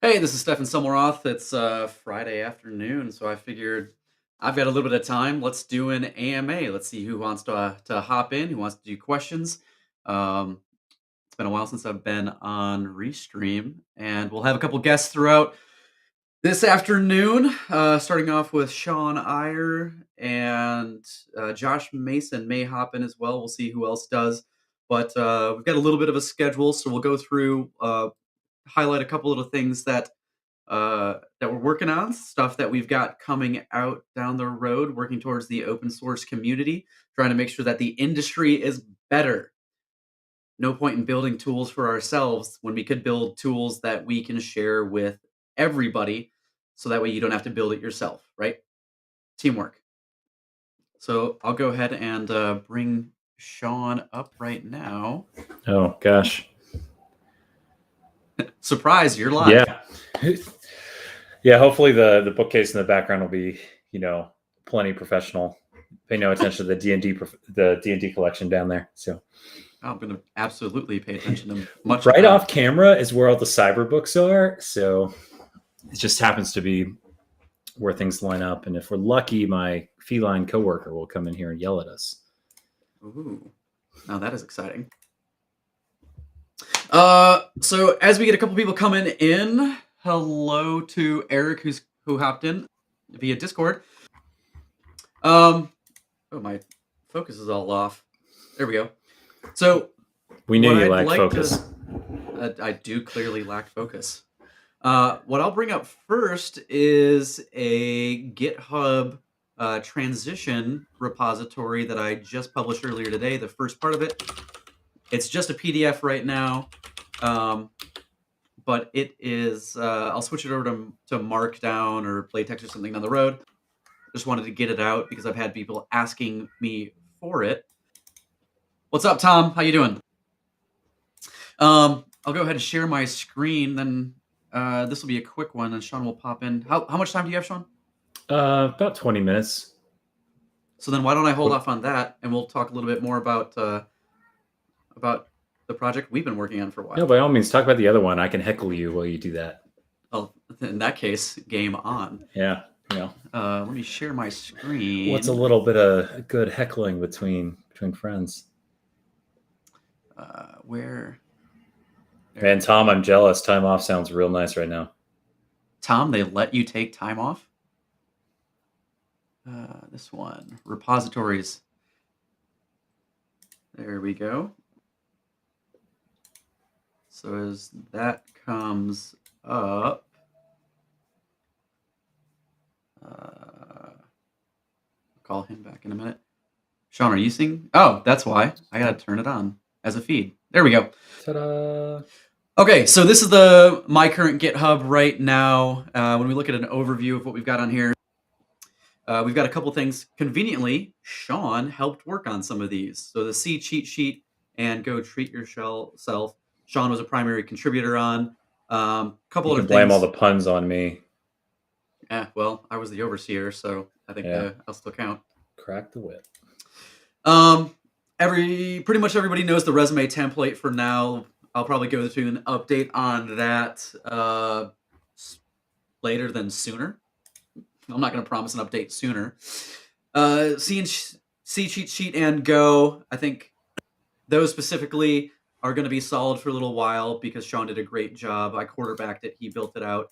Hey, this is Stefan Sommeroth. It's Friday afternoon, so I figured I've got a little bit of time. Let's do an AMA. Let's see who wants to hop in, who wants to do questions. Um, it's been a while since I've been on Restream, and we'll have a couple guests throughout this afternoon. Starting off with Sean Eyre and Josh Mason may hop in as well. We'll see who else does, but we've got a little bit of a schedule, so we'll go through, highlight a couple little things that we're working on, stuff that we've got coming out down the road, working towards the open source community, trying to make sure that the industry is better. No point in building tools for ourselves when we could build tools that we can share with everybody so that way you don't have to build it yourself, right? Teamwork. So I'll go ahead and bring Sean up right now. Oh gosh. Surprise, you're live. Yeah. Yeah, hopefully the bookcase in the background will be, plenty professional. Pay no attention to the D&D collection down there. So I'm going to absolutely pay attention to much right of that. off camera is where all the cyber books are. So it just happens to be where things line up. And if we're lucky, my feline coworker will come in here and yell at us. Ooh, now that is exciting. So as we get a couple people coming in, hello to Eric who hopped in via Discord. Oh, my focus is all off. There we go. So we knew you lacked focus. I do clearly lack focus. What I'll bring up first is a GitHub transition repository that I just published earlier today. The first part of it. It's just a PDF right now, but it is. I'll switch it over to Markdown or LaTeX or something down the road. Just wanted to get it out because I've had people asking me for it. What's up, Tom? How you doing? I'll go ahead and share my screen. Then this will be a quick one, and Sean will pop in. How much time do you have, Sean? About 20 minutes. So then why don't I hold off on that, and we'll talk a little bit more about the project we've been working on for a while. No, by all means, talk about the other one. I can heckle you while you do that. Well, in that case, game on. Yeah. Let me share my screen. What's a little bit of good heckling between friends? Where? Man, Tom, I'm jealous. Time off sounds real nice right now. Tom, they let you take time off? This one, repositories. There we go. So as that comes up, call him back in a minute. Sean, are you seeing? Oh, that's why. I gotta turn it on as a feed. There we go. Ta-da! Okay, so this is my current GitHub right now. When we look at an overview of what we've got on here, we've got a couple things. Conveniently, Sean helped work on some of these. So the C cheat sheet and go treat yourself. Sean was a primary contributor on. Couple other things. Blame all the puns on me. Yeah, well, I was the overseer, so I think I'll still count. Crack the whip. Pretty much everybody knows the resume template for now. I'll probably go to an update on that later than sooner. I'm not going to promise an update sooner. C cheat sheet and go. I think those specifically are going to be solid for a little while because Sean did a great job. I quarterbacked it. He built it out.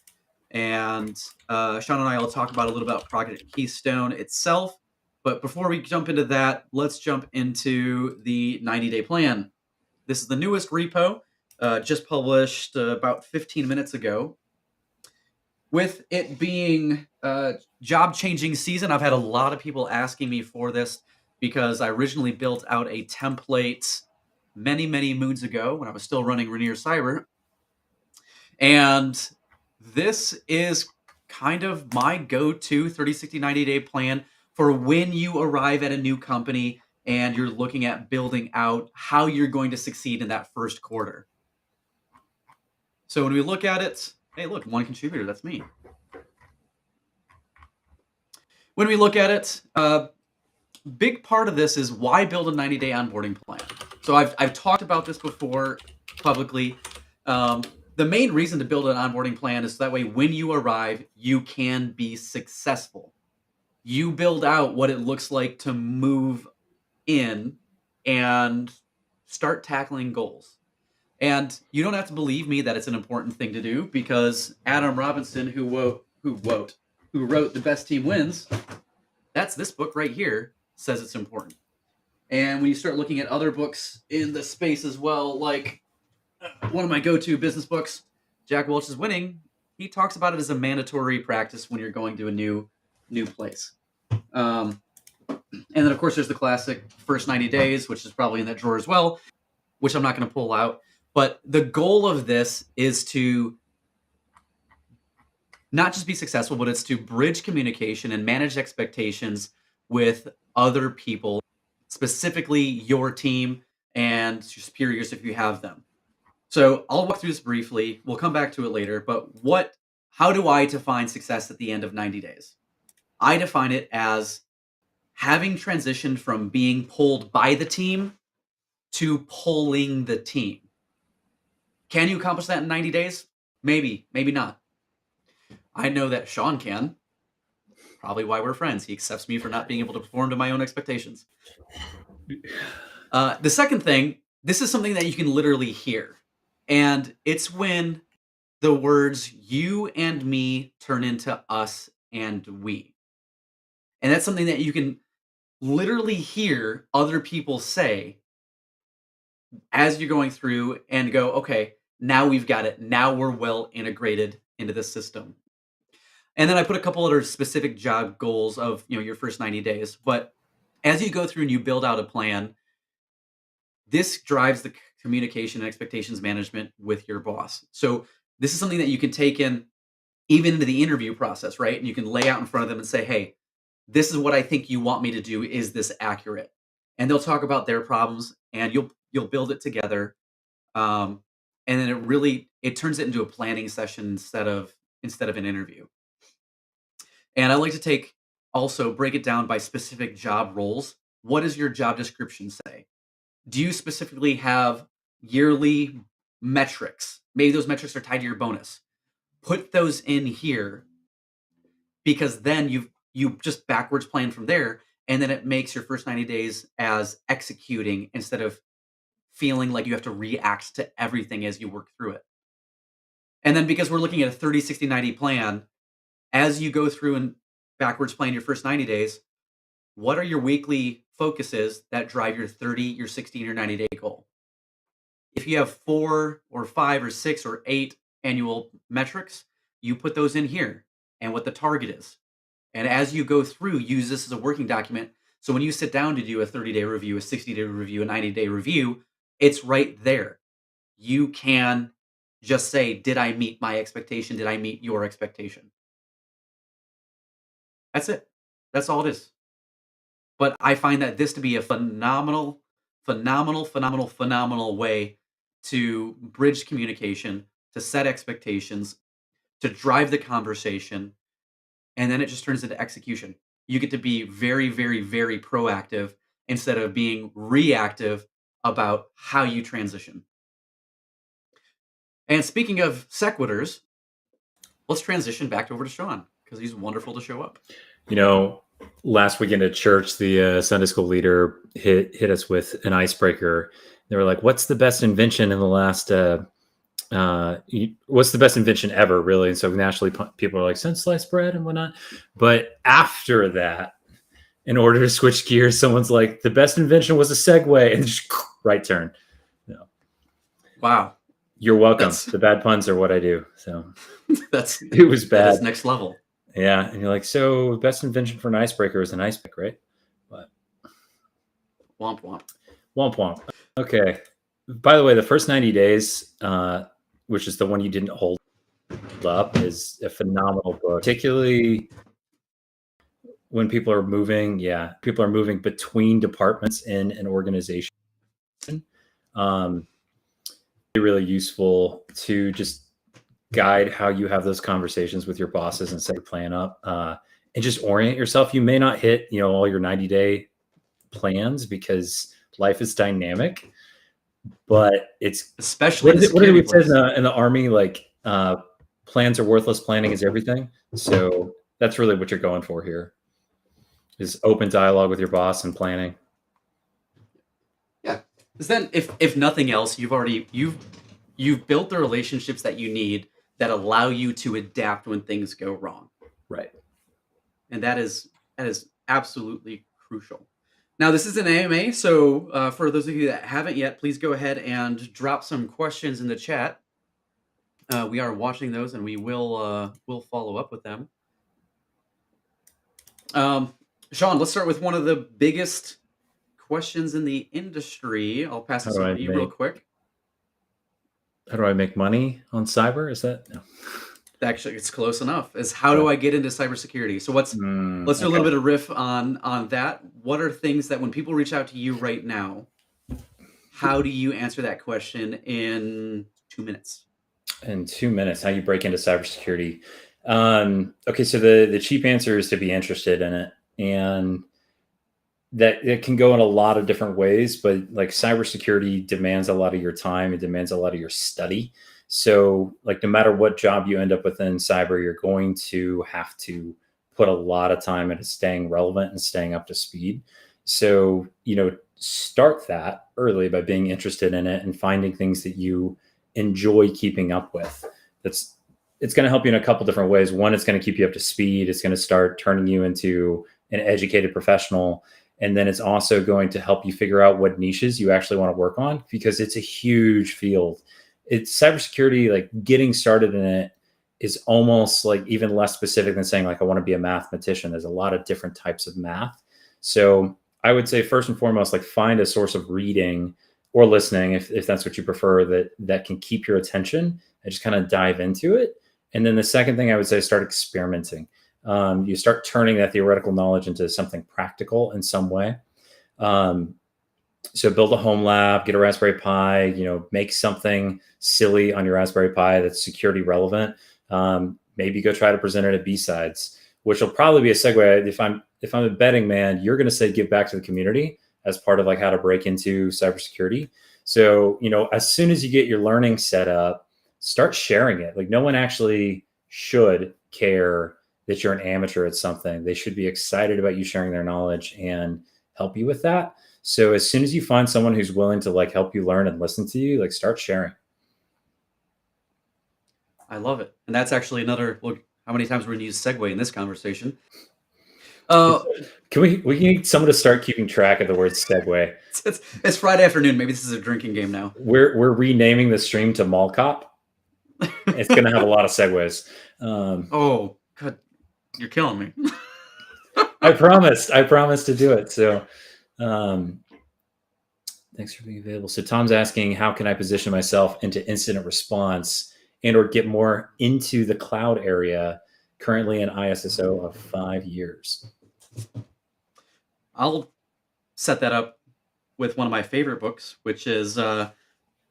And Sean and I will talk about a little about Project Keystone itself. But before we jump into that, let's jump into the 90-day plan. This is the newest repo, just published about 15 minutes ago. With it being job-changing season, I've had a lot of people asking me for this because I originally built out a template many, many moons ago when I was still running Rainier Cyber. And this is kind of my go-to 30, 60, 90-day plan for when you arrive at a new company and you're looking at building out how you're going to succeed in that first quarter. So when we look at it, hey, look, one contributor, that's me. When we look at it, big part of this is why build a 90-day onboarding plan. So I've talked about this before publicly. The main reason to build an onboarding plan is so that way when you arrive, you can be successful. You build out what it looks like to move in and start tackling goals. And you don't have to believe me that it's an important thing to do, because Adam Robinson, who wrote The Best Team Wins, that's this book right here, says it's important. And when you start looking at other books in the space as well, like one of my go-to business books, Jack Welch's Winning, he talks about it as a mandatory practice when you're going to a new place. And then, of course, there's the classic First 90 Days, which is probably in that drawer as well, which I'm not going to pull out. But the goal of this is to not just be successful, but it's to bridge communication and manage expectations with other people, specifically your team and your superiors if you have them. So I'll walk through this briefly. We'll come back to it later. But how do I define success at the end of 90 days? I define it as having transitioned from being pulled by the team to pulling the team. Can you accomplish that in 90 days? Maybe, maybe not. I know that Sean can. Probably why we're friends. He accepts me for not being able to perform to my own expectations. The second thing, this is something that you can literally hear. And it's when the words you and me turn into us and we. And that's something that you can literally hear other people say as you're going through and go, okay, now we've got it. Now we're well integrated into the system. And then I put a couple other specific job goals of, your first 90 days. But as you go through and you build out a plan, this drives the communication and expectations management with your boss. So this is something that you can take in even into the interview process, right? And you can lay out in front of them and say, hey, this is what I think you want me to do. Is this accurate? And they'll talk about their problems and you'll build it together. And then it turns it into a planning session instead of an interview. And I like to break it down by specific job roles. What does your job description say? Do you specifically have yearly metrics? Maybe those metrics are tied to your bonus. Put those in here, because then you just backwards plan from there, and then it makes your first 90 days as executing instead of feeling like you have to react to everything as you work through it. And then because we're looking at a 30, 60, 90 plan, as you go through and backwards plan your first 90 days, what are your weekly focuses that drive your 30, your 60, and your 90-day goal? If you have 4 or 5 or 6 or 8 annual metrics, you put those in here and what the target is. And as you go through, use this as a working document. So when you sit down to do a 30-day review, a 60-day review, a 90-day review, it's right there. You can just say, did I meet my expectation? Did I meet your expectation? That's it. That's all it is. But I find that this to be a phenomenal way to bridge communication, to set expectations, to drive the conversation, and then it just turns into execution. You get to be very, very, very proactive instead of being reactive about how you transition. And speaking of sequiturs, let's transition back over to Sean, because he's wonderful to show up. Last weekend at church, the Sunday school leader hit us with an icebreaker. They were like, "What's the best invention in the last? What's the best invention ever, really?" And so naturally, people are like, "Since sliced bread and whatnot." But after that, in order to switch gears, someone's like, "The best invention was a Segway," and just right turn. Wow. You're welcome. The bad puns are what I do. So it was bad. That is next level. Yeah, and you're like, so best invention for an icebreaker is an ice pick, right? But womp womp. Womp womp. Okay. By the way, the first 90 days, which is the one you didn't hold up, is a phenomenal book, particularly when people are moving. Yeah, people are moving between departments in an organization. Really useful to just guide how you have those conversations with your bosses and set your plan up, and just orient yourself. You may not hit, all your 90-day plans because life is dynamic, but it's especially in the what did security we say place. in the army? Like plans are worthless, planning is everything. So that's really what you're going for here is open dialogue with your boss and planning. Yeah, because then if nothing else, you've built the relationships that you need that allow you to adapt when things go wrong, Right. and that is absolutely crucial. Now, this is an AMA, so for those of you that haven't yet, please go ahead and drop some questions in the chat. We are watching those, and will follow up with them. Um, Sean, let's start with one of the biggest questions in the industry. I'll pass How this do over I to you real make quick. money on cyber? Is that no? Actually, it's close enough. Is how do I get into cybersecurity? So let's do a little Okay. bit of riff on that. What are things that when people reach out to you right now, how do you answer that question in 2 minutes? In 2 minutes, how you break into cybersecurity. Okay, so the cheap answer is to be interested in it, and that it can go in a lot of different ways. But like cybersecurity demands a lot of your time, it demands a lot of your study. So like no matter what job you end up with in cyber, you're going to have to put a lot of time into staying relevant and staying up to speed. So start that early by being interested in it and finding things that you enjoy keeping up with. That's It's going to help you in a couple different ways. One, it's going to keep you up to speed. It's going to start turning you into an educated professional. And then it's also going to help you figure out what niches you actually want to work on, because it's a huge field. It's cybersecurity, like getting started in it is almost like even less specific than saying like I want to be a mathematician. There's a lot of different types of math. So I would say first and foremost, like find a source of reading or listening, if that's what you prefer, that can keep your attention and just kind of dive into it. And then the second thing I would say, start experimenting. You start turning that theoretical knowledge into something practical in some way. So build a home lab, get a Raspberry Pi, make something silly on your Raspberry Pi that's security relevant. Maybe go try to present it at B-sides, which will probably be a segue. If I'm a betting man, you're going to say give back to the community as part of like how to break into cybersecurity. So, as soon as you get your learning set up, start sharing it. Like no one actually should care that you're an amateur at something. They should be excited about you sharing their knowledge and help you with that. So as soon as you find someone who's willing to like help you learn and listen to you, like start sharing. I love it, and that's actually another look. How many times we're going to use segue in this conversation? Uh, Can we need someone to start keeping track of the word segue? it's Friday afternoon. Maybe this is a drinking game now. We're renaming the stream to Mall Cop. It's going to have a lot of segues. Oh, God, you're killing me. I promised to do it. So, thanks for being available. So Tom's asking, how can I position myself into incident response and or get more into the cloud area? Currently an ISSO of 5 years. I'll set that up with one of my favorite books, which is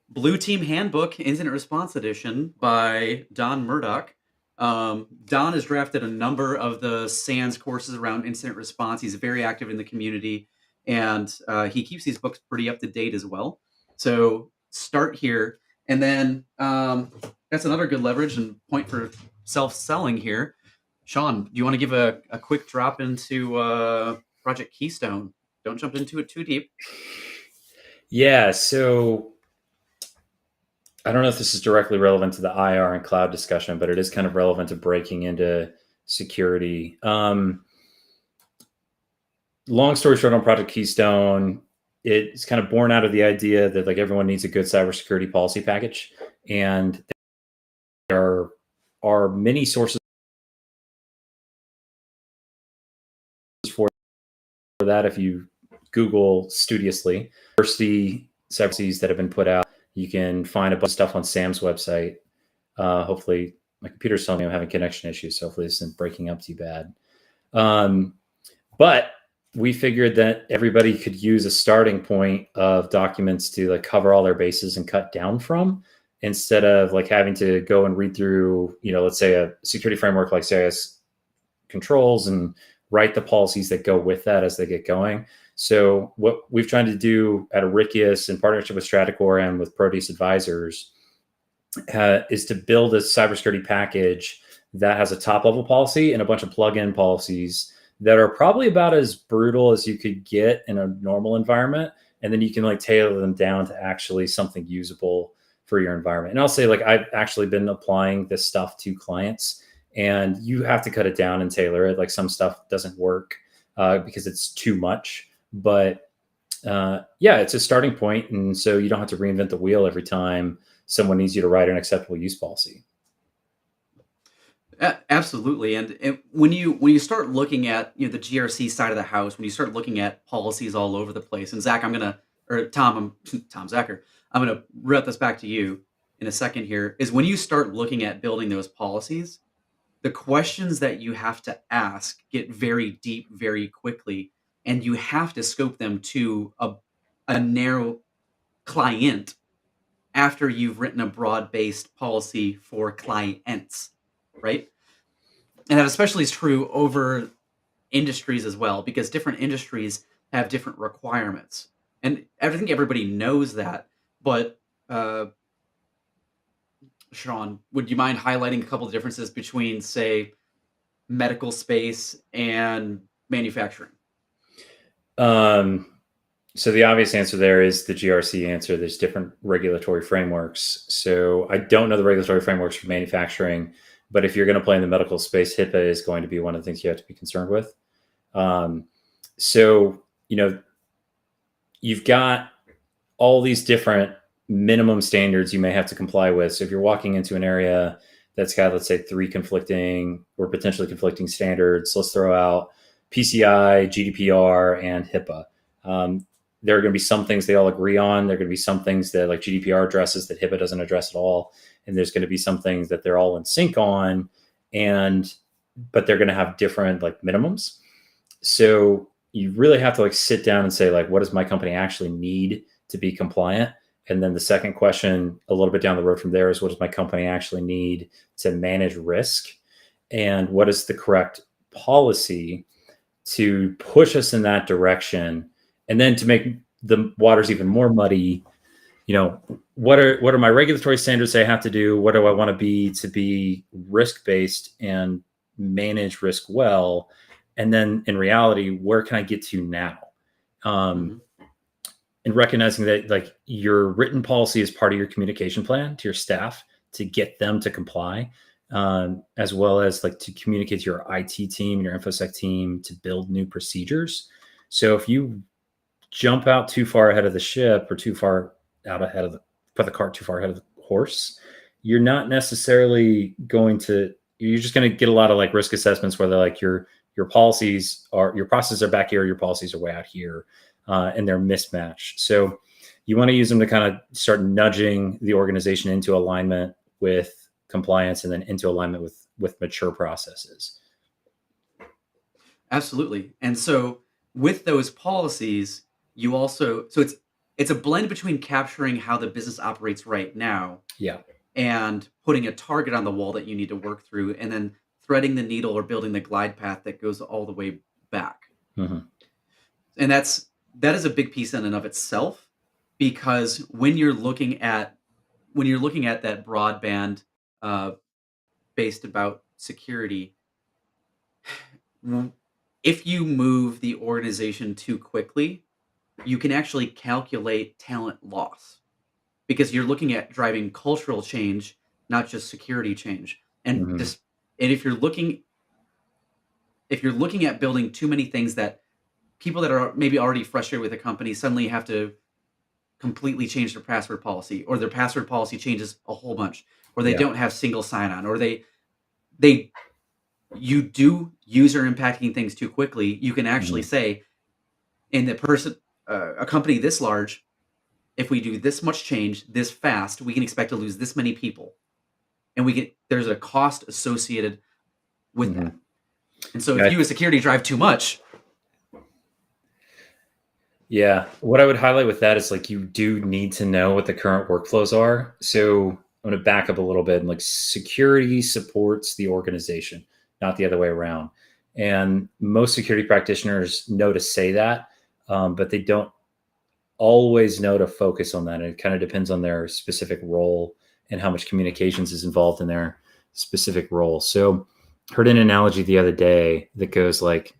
Blue Team Handbook Incident Response Edition by Don Murdoch. Don has drafted a number of the SANS courses around incident response. He's very active in the community, and he keeps these books pretty up to date as well. So start here, and then that's another good leverage and point for self-selling here. Sean, do you want to give a quick drop into Project Keystone? Don't jump into it too deep. Yeah, so I don't know if this is directly relevant to the IR and cloud discussion, but it is kind of relevant to breaking into security. Long story short, on Project Keystone, it's kind of born out of the idea that like everyone needs a good cybersecurity policy package, and there are many sources for that. If you Google studiously, university cybersecurity that have been put out, you can find a bunch of stuff on Sam's website. Hopefully, my computer's telling me I'm having connection issues, so hopefully this isn't breaking up too bad. But we figured that everybody could use a starting point of documents to like cover all their bases and cut down from, instead of like having to go and read through, let's say a security framework like CIS controls and write the policies that go with that as they get going. So what we've tried to do at Auricius in partnership with Stratacore and with Proteus Advisors is to build a cybersecurity package that has a top level policy and a bunch of plug-in policies that are probably about as brutal as you could get in a normal environment. And then you can like tailor them down to actually something usable for your environment. And I'll say, like, I've actually been applying this stuff to clients, and you have to cut it down and tailor it. Like, some stuff doesn't work because it's too much, but yeah, it's a starting point. And so you don't have to reinvent the wheel every time someone needs you to write an acceptable use policy. Absolutely, and when you start looking at the GRC side of the house, when you start looking at policies all over the place, and Zach, or Tom, Tom Zacher, I'm gonna route this back to you in a second. Here is when you start looking at building those policies, the questions that you have to ask get very deep very quickly, and you have to scope them to a narrow client after you've written a broad-based policy for clients, right? And that especially is true over industries as well, because different industries have different requirements. And I think everybody knows that. But Sean, would you mind highlighting a couple of differences between, say, medical space and manufacturing? So the obvious answer there is the GRC answer. There's different regulatory frameworks. So I don't know the regulatory frameworks for manufacturing, but if you're going to play in the medical space, HIPAA is going to be one of the things you have to be concerned with. So, you've got all these different minimum standards you may have to comply with. So if you're walking into an area that's got, let's say, 3 conflicting or potentially conflicting standards, let's throw out PCI, GDPR, and HIPAA. There are going to be some things they all agree on. There are going to be some things that, like, GDPR addresses that HIPAA doesn't address at all. And there's going to be some things that they're all in sync on, but they're going to have different, like, minimums. So you really have to, like, sit down and say, like, what does my company actually need to be compliant? And then the second question a little bit down the road from there is, what does my company actually need to manage risk? And what is the correct policy to push us in that direction? And then to make the waters even more muddy, what are my regulatory standards I have to do? What do I want to be risk-based and manage risk well? And then in reality, where can I get to now? And recognizing that, like, your written policy is part of your communication plan to your staff to get them to comply, as well as, like, to communicate to your IT team, your InfoSec team, to build new procedures. So if you jump out too far ahead of the ship, or too far out ahead of put the cart too far ahead of the horse, you're not necessarily you're just going to get a lot of, like, risk assessments where they're like, your processes are back here, your policies are way out here, and they're mismatched. So you want to use them to kind of start nudging the organization into alignment with compliance, and then into alignment with mature processes. Absolutely. And so with those policies, it's a blend between capturing how the business operates right now, Yeah. and putting a target on the wall that you need to work through, and then threading the needle or building the glide path that goes all the way back. Mm-hmm. And that is a big piece in and of itself, because when you're looking at that broadband based about security, if you move the organization too quickly, you can actually calculate talent loss, because you're looking at driving cultural change, not just security change. And Mm-hmm. and if you're looking at building too many things that people that are maybe already frustrated with a company suddenly have to completely change their password policy, or their password policy changes a whole bunch, or they Yeah. don't have single sign-on, or you do user impacting things too quickly, you can actually say, in a company this large, if we do this much change this fast, we can expect to lose this many people, and there's a cost associated with that. And so if you as security drive too much. Yeah. What I would highlight with that is, like, you do need to know what the current workflows are. So I'm going to back up a little bit, and, like, security supports the organization, not the other way around. And most security practitioners know to say that. but they don't always know to focus on that. And it kind of depends on their specific role and how much communications is involved in their specific role. So, heard an analogy the other day that goes like,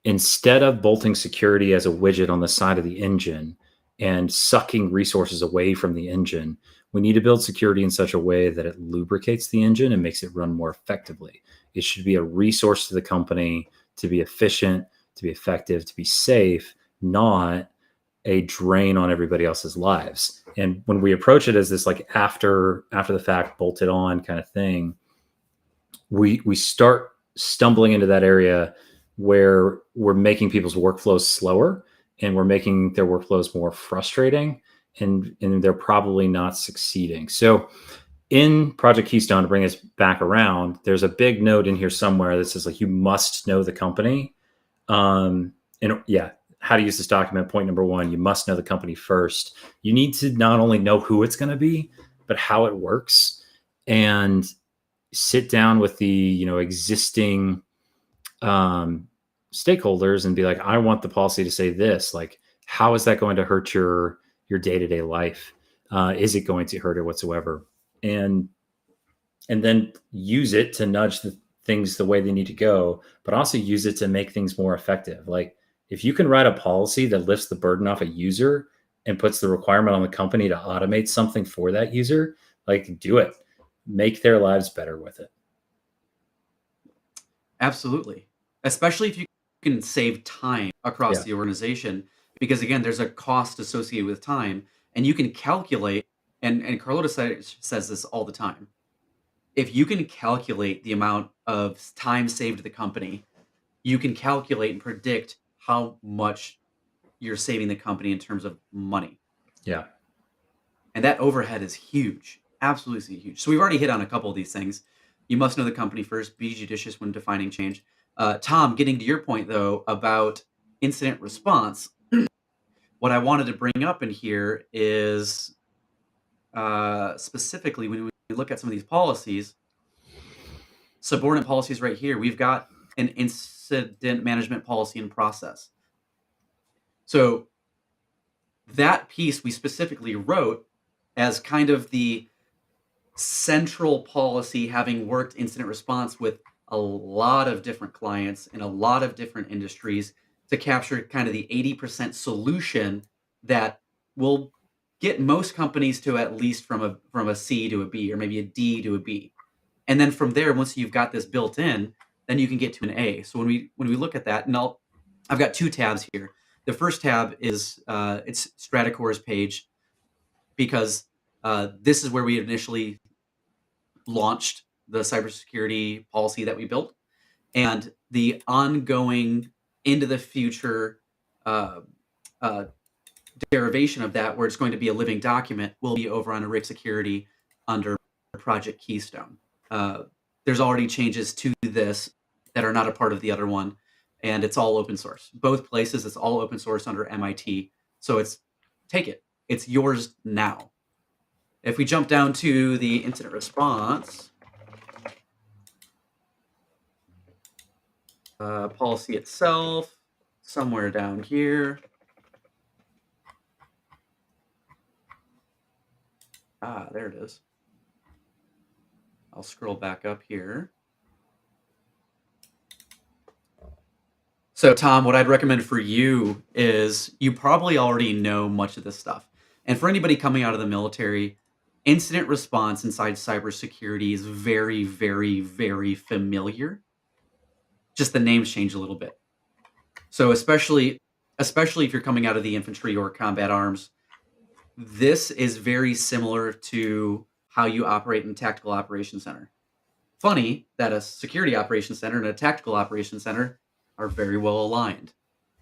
instead of bolting security as a widget on the side of the engine and sucking resources away from the engine, we need to build security in such a way that it lubricates the engine and makes it run more effectively. It should be a resource to the company to be efficient, to be effective, to be safe, not a drain on everybody else's lives. And when we approach it as this like after the fact bolted on kind of thing, we start stumbling into that area where we're making people's workflows slower and we're making their workflows more frustrating, and they're probably not succeeding. So in Project Keystone, to bring us back around, there's a big note in here somewhere that says like, you must know the company. And yeah, how to use this document. Point number one, you must know the company first. You need to not only know who it's going to be, but how it works, and sit down with the existing stakeholders and be like, I want the policy to say this. Like, how is that going to hurt your day-to-day life? Is it going to hurt it whatsoever? And then use it to nudge the things the way they need to go, but also use it to make things more effective. Like, if you can write a policy that lifts the burden off a user and puts the requirement on the company to automate something for that user, like, do it. Make their lives better with it. Absolutely. Especially if you can save time across Yeah. the organization, because again, there's a cost associated with time, and you can calculate, and Carlota says this all the time. If you can calculate the amount of time saved to the company, you can calculate and predict how much you're saving the company in terms of money. Yeah. And that overhead is huge, absolutely huge. So we've already hit on a couple of these things. You must know the company first, be judicious when defining change. Tom, getting to your point though about incident response, what I wanted to bring up in here is specifically when we look at some of these policies, subordinate policies right here, we've got an incident management policy in process. So that piece we specifically wrote as kind of the central policy, having worked incident response with a lot of different clients in a lot of different industries, to capture kind of the 80% solution that will get most companies to at least from a C to a B, or maybe a D to a B. And then from there, once you've got this built in, then you can get to an A. So when we look at that, and I've got two tabs here. The first tab is it's Stratacore's page, because this is where we initially launched the cybersecurity policy that we built, and the ongoing into the future uh, uh, derivation of that, where it's going to be a living document, will be over on Rick Security under Project Keystone. There's already changes to this that are not a part of the other one, and it's all open source. Both places, it's all open source under MIT. So take it. It's yours now. If we jump down to the incident response policy itself, somewhere down here. There it is. I'll scroll back up here. So, Tom, what I'd recommend for you is, you probably already know much of this stuff. And for anybody coming out of the military, incident response inside cybersecurity is very, very, very familiar. Just the names change a little bit. So especially if you're coming out of the infantry or combat arms, this is very similar to how you operate in Tactical Operations Center. Funny that a Security Operations Center and a Tactical Operations Center are very well aligned.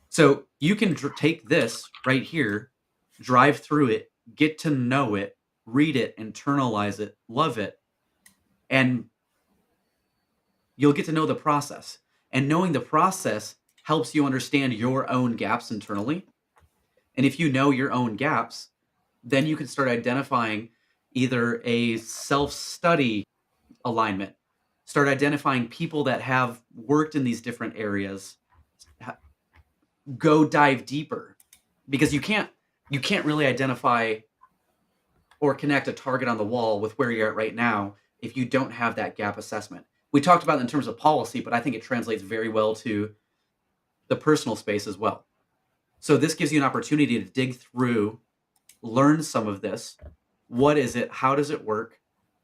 So you can take this right here, drive through it, get to know it, read it, internalize it, love it, and you'll get to know the process. And knowing the process helps you understand your own gaps internally. And if you know your own gaps, then you can start identifying either a self-study alignment, start identifying people that have worked in these different areas, go dive deeper, because you can't really identify or connect a target on the wall with where you're at right now if you don't have that gap assessment. We talked about it in terms of policy, but I think it translates very well to the personal space as well. So this gives you an opportunity to dig through, learn some of this. What is it? How does it work?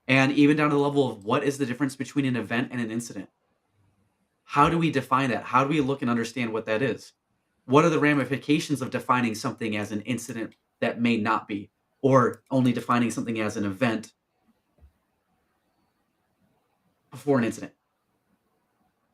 And even down to the level of what is the difference between an event and an incident? How do we define that? How do we look and understand what that is? What are the ramifications of defining something as an incident that may not be, or only defining something as an event before an incident?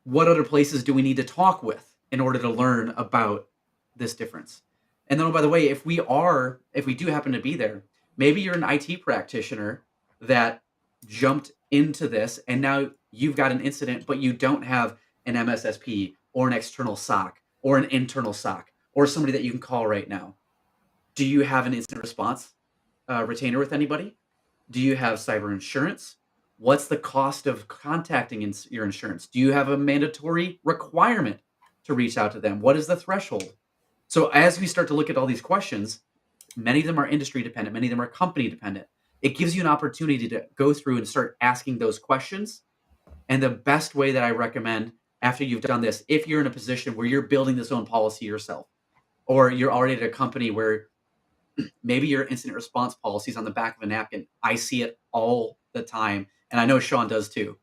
What other places do we need to talk with in order to learn about this difference? And then, oh, by the way, if we do happen to be there, maybe you're an IT practitioner that jumped into this and now you've got an incident, but you don't have an MSSP or an external SOC or an internal SOC or somebody that you can call right now. Do you have an incident response retainer with anybody? Do you have cyber insurance? What's the cost of contacting your insurance? Do you have a mandatory requirement to reach out to them? What is the threshold? So as we start to look at all these questions, many of them are industry dependent, many of them are company dependent. It gives you an opportunity to go through and start asking those questions. And the best way that I recommend after you've done this, if you're in a position where you're building this own policy yourself, or you're already at a company where maybe your incident response policy is on the back of a napkin. I see it all the time, and I know Sean does too.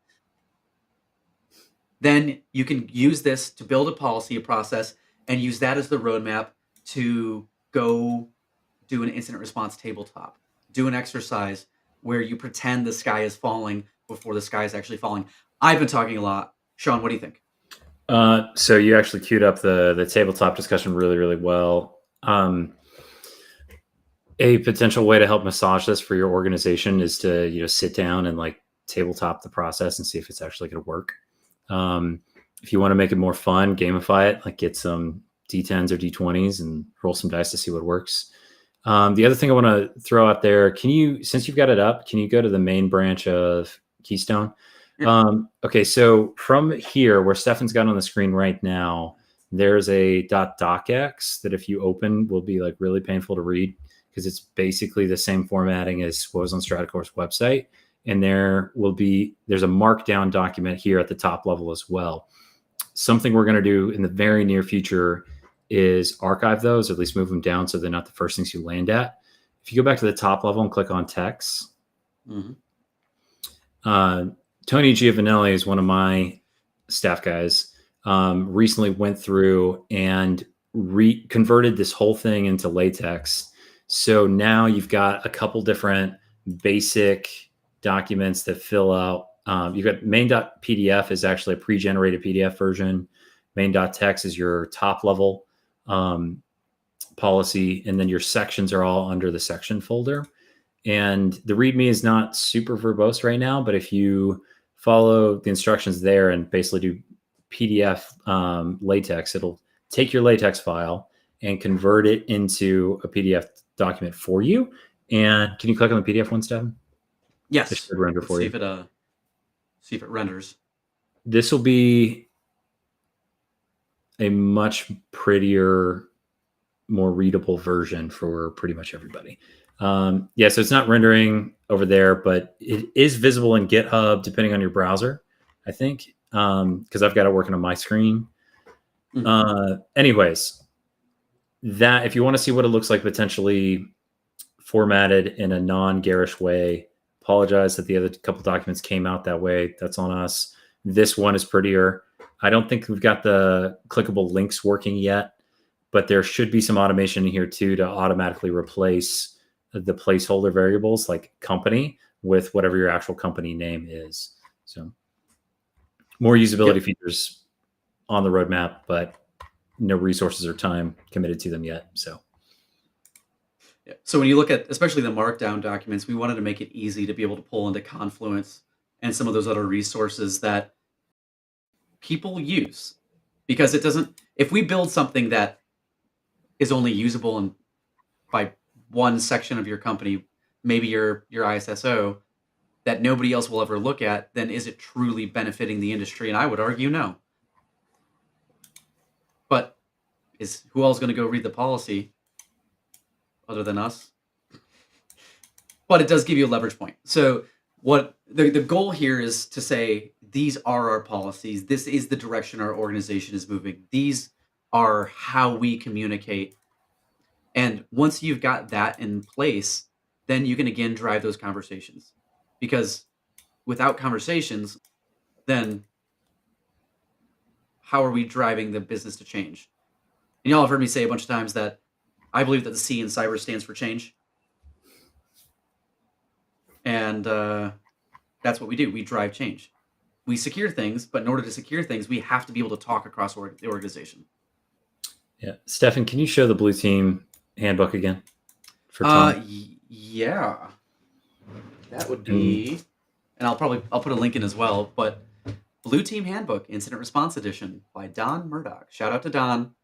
Then you can use this to build a policy, a process, and use that as the roadmap to go do an incident response tabletop. Do an exercise where you pretend the sky is falling before the sky is actually falling. I've been talking a lot. Sean, what do you think? So you actually queued up the tabletop discussion really, really well. A potential way to help massage this for your organization is to sit down and like tabletop the process and see if it's actually going to work. If you want to make it more fun, gamify it, like get some D10s or D20s and roll some dice to see what works. The other thing I want to throw out there, since you've got it up, can you go to the main branch of Keystone? Yeah. Okay, so from here, where Stefan's got on the screen right now, there's a .docx that if you open will be like really painful to read because it's basically the same formatting as what was on Stratacore's website. And there's a markdown document here at the top level as well. Something we're going to do in the very near future is archive those, or at least move them down so they're not the first things you land at. If you go back to the top level and click on text, Tony Giovanelli is one of my staff guys, recently went through and converted this whole thing into LaTeX. So now you've got a couple different basic documents that fill out. You've got main.pdf is actually a pre-generated PDF version. Main.text is your top level policy. And then your sections are all under the section folder. And the README is not super verbose right now, but if you follow the instructions there and basically do PDF LaTeX, it'll take your LaTeX file and convert it into a PDF document for you. And can you click on the PDF one, Stephen? Yes. It should render for you. See if it renders. This will be a much prettier, more readable version for pretty much everybody. So it's not rendering over there, but it is visible in GitHub depending on your browser, I think, because I've got it working on my screen. Anyways, that if you want to see what it looks like potentially formatted in a non-garish way, apologize that the other couple documents came out that way. That's on us. This one is prettier. I don't think we've got the clickable links working yet, but there should be some automation in here too to automatically replace the placeholder variables like company with whatever your actual company name is. So more usability features on the roadmap, but no resources or time committed to them yet. So when you look at especially the markdown documents, we wanted to make it easy to be able to pull into Confluence and some of those other resources that people use, because if we build something that is only usable by one section of your company, maybe your ISSO, that nobody else will ever look at, then is it truly benefiting the industry? And I would argue no. But is who else going to go read the policy other than us? But it does give you a leverage point. So what the goal here is to say these are our policies. This is the direction our organization is moving. These are how we communicate. And once you've got that in place, then you can again drive those conversations. Because without conversations, then how are we driving the business to change? And y'all have heard me say a bunch of times that I believe that the C in cyber stands for change. And that's what we do. We drive change. We secure things, but in order to secure things, we have to be able to talk across the organization. Yeah. Stefan, can you show the blue team handbook again for Tom? Yeah. That would be, and I'll put a link in as well, but Blue Team Handbook Incident Response Edition by Don Murdoch. Shout out to Don.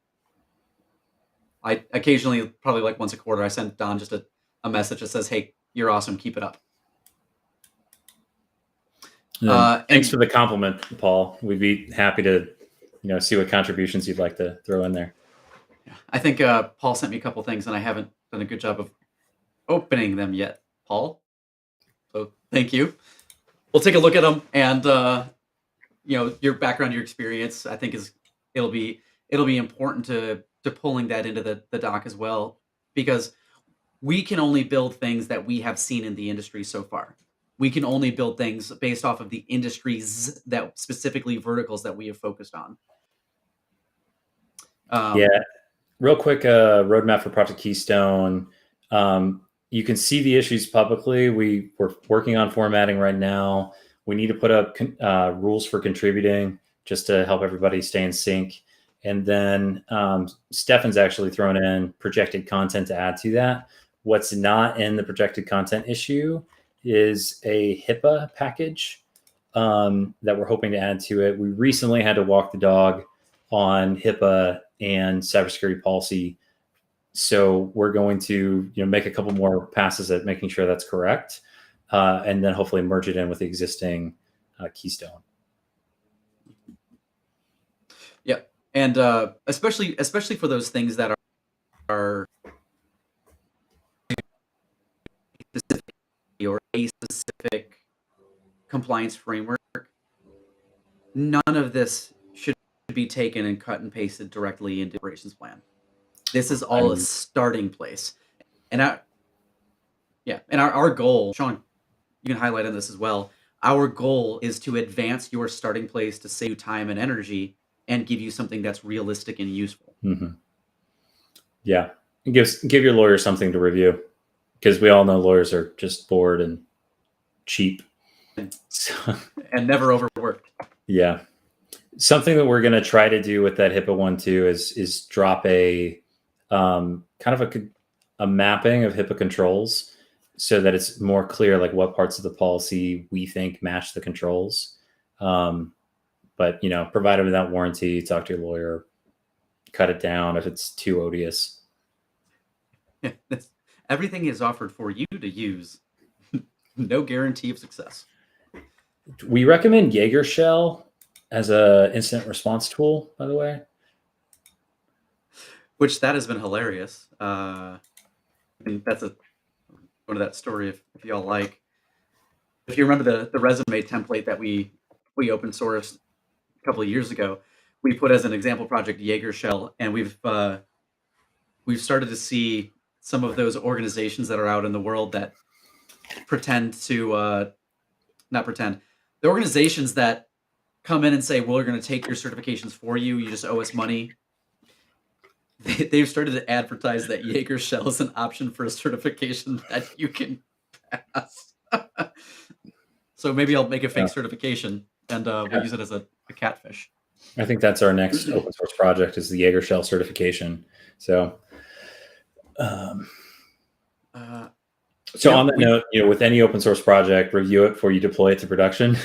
I occasionally, probably like once a quarter, I send Don just a message that says, "Hey, you're awesome. Keep it up." Thanks for the compliment, Paul. We'd be happy to, see what contributions you'd like to throw in there. I think Paul sent me a couple things, and I haven't done a good job of opening them yet, Paul. So thank you. We'll take a look at them, and your background, your experience, I think it'll be important to pulling that into the doc as well, because we can only build things that we have seen in the industry so far. We can only build things based off of the industries that specifically verticals that we have focused on. Yeah. Real quick, roadmap for Project Keystone. You can see the issues publicly. We're working on formatting right now. We need to put up rules for contributing just to help everybody stay in sync. And then Stefan's actually thrown in projected content to add to that. What's not in the projected content issue is a HIPAA package that we're hoping to add to it. We recently had to walk the dog on HIPAA and cybersecurity policy. So we're going to make a couple more passes at making sure that's correct, and then hopefully merge it in with the existing Keystone. Yeah, and especially for those things that are specific or a specific compliance framework, none of this should be taken and cut and pasted directly into operations plan. This is all a starting place. And our goal, Sean, you can highlight on this as well. Our goal is to advance your starting place to save you time and energy and give you something that's realistic and useful. Mm-hmm. Yeah. Give your lawyer something to review, because we all know lawyers are just bored and cheap. And never overworked. Yeah. Something that we're going to try to do with that HIPAA one too is drop a kind of a mapping of HIPAA controls so that it's more clear like what parts of the policy we think match the controls. But provided without warranty, talk to your lawyer, cut it down if it's too odious. Everything is offered for you to use. No guarantee of success. We recommend Jaeger Shell as a incident response tool, by the way. Which that has been hilarious. And that's one of that story if y'all like. If you remember the resume template that we open sourced a couple of years ago, we put as an example project Jaeger Shell, and we've started to see some of those organizations that are out in the world that pretend to not pretend. The organizations that come in and say, well, we're going to take your certifications for you. You just owe us money. They've started to advertise that Jaeger Shell is an option for a certification that you can pass. So maybe I'll make a fake certification and we'll use it as a catfish. I think that's our next open source project is the Jaeger Shell certification. So, on that note, with any open source project, review it before you deploy it to production.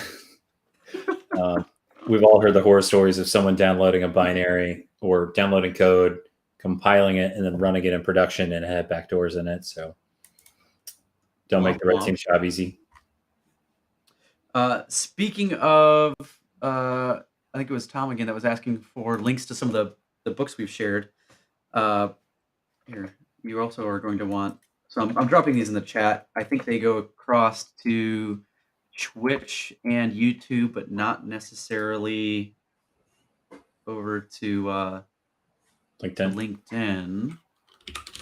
We've all heard the horror stories of someone downloading a binary or downloading code, compiling it, and then running it in production and it had backdoors in it. So don't make the red team's job easy. Speaking of, I think it was Tom again that was asking for links to some of the books we've shared. Here, you also are going to want. So I'm dropping these in the chat. I think they go across to Twitch and YouTube, but not necessarily over to LinkedIn.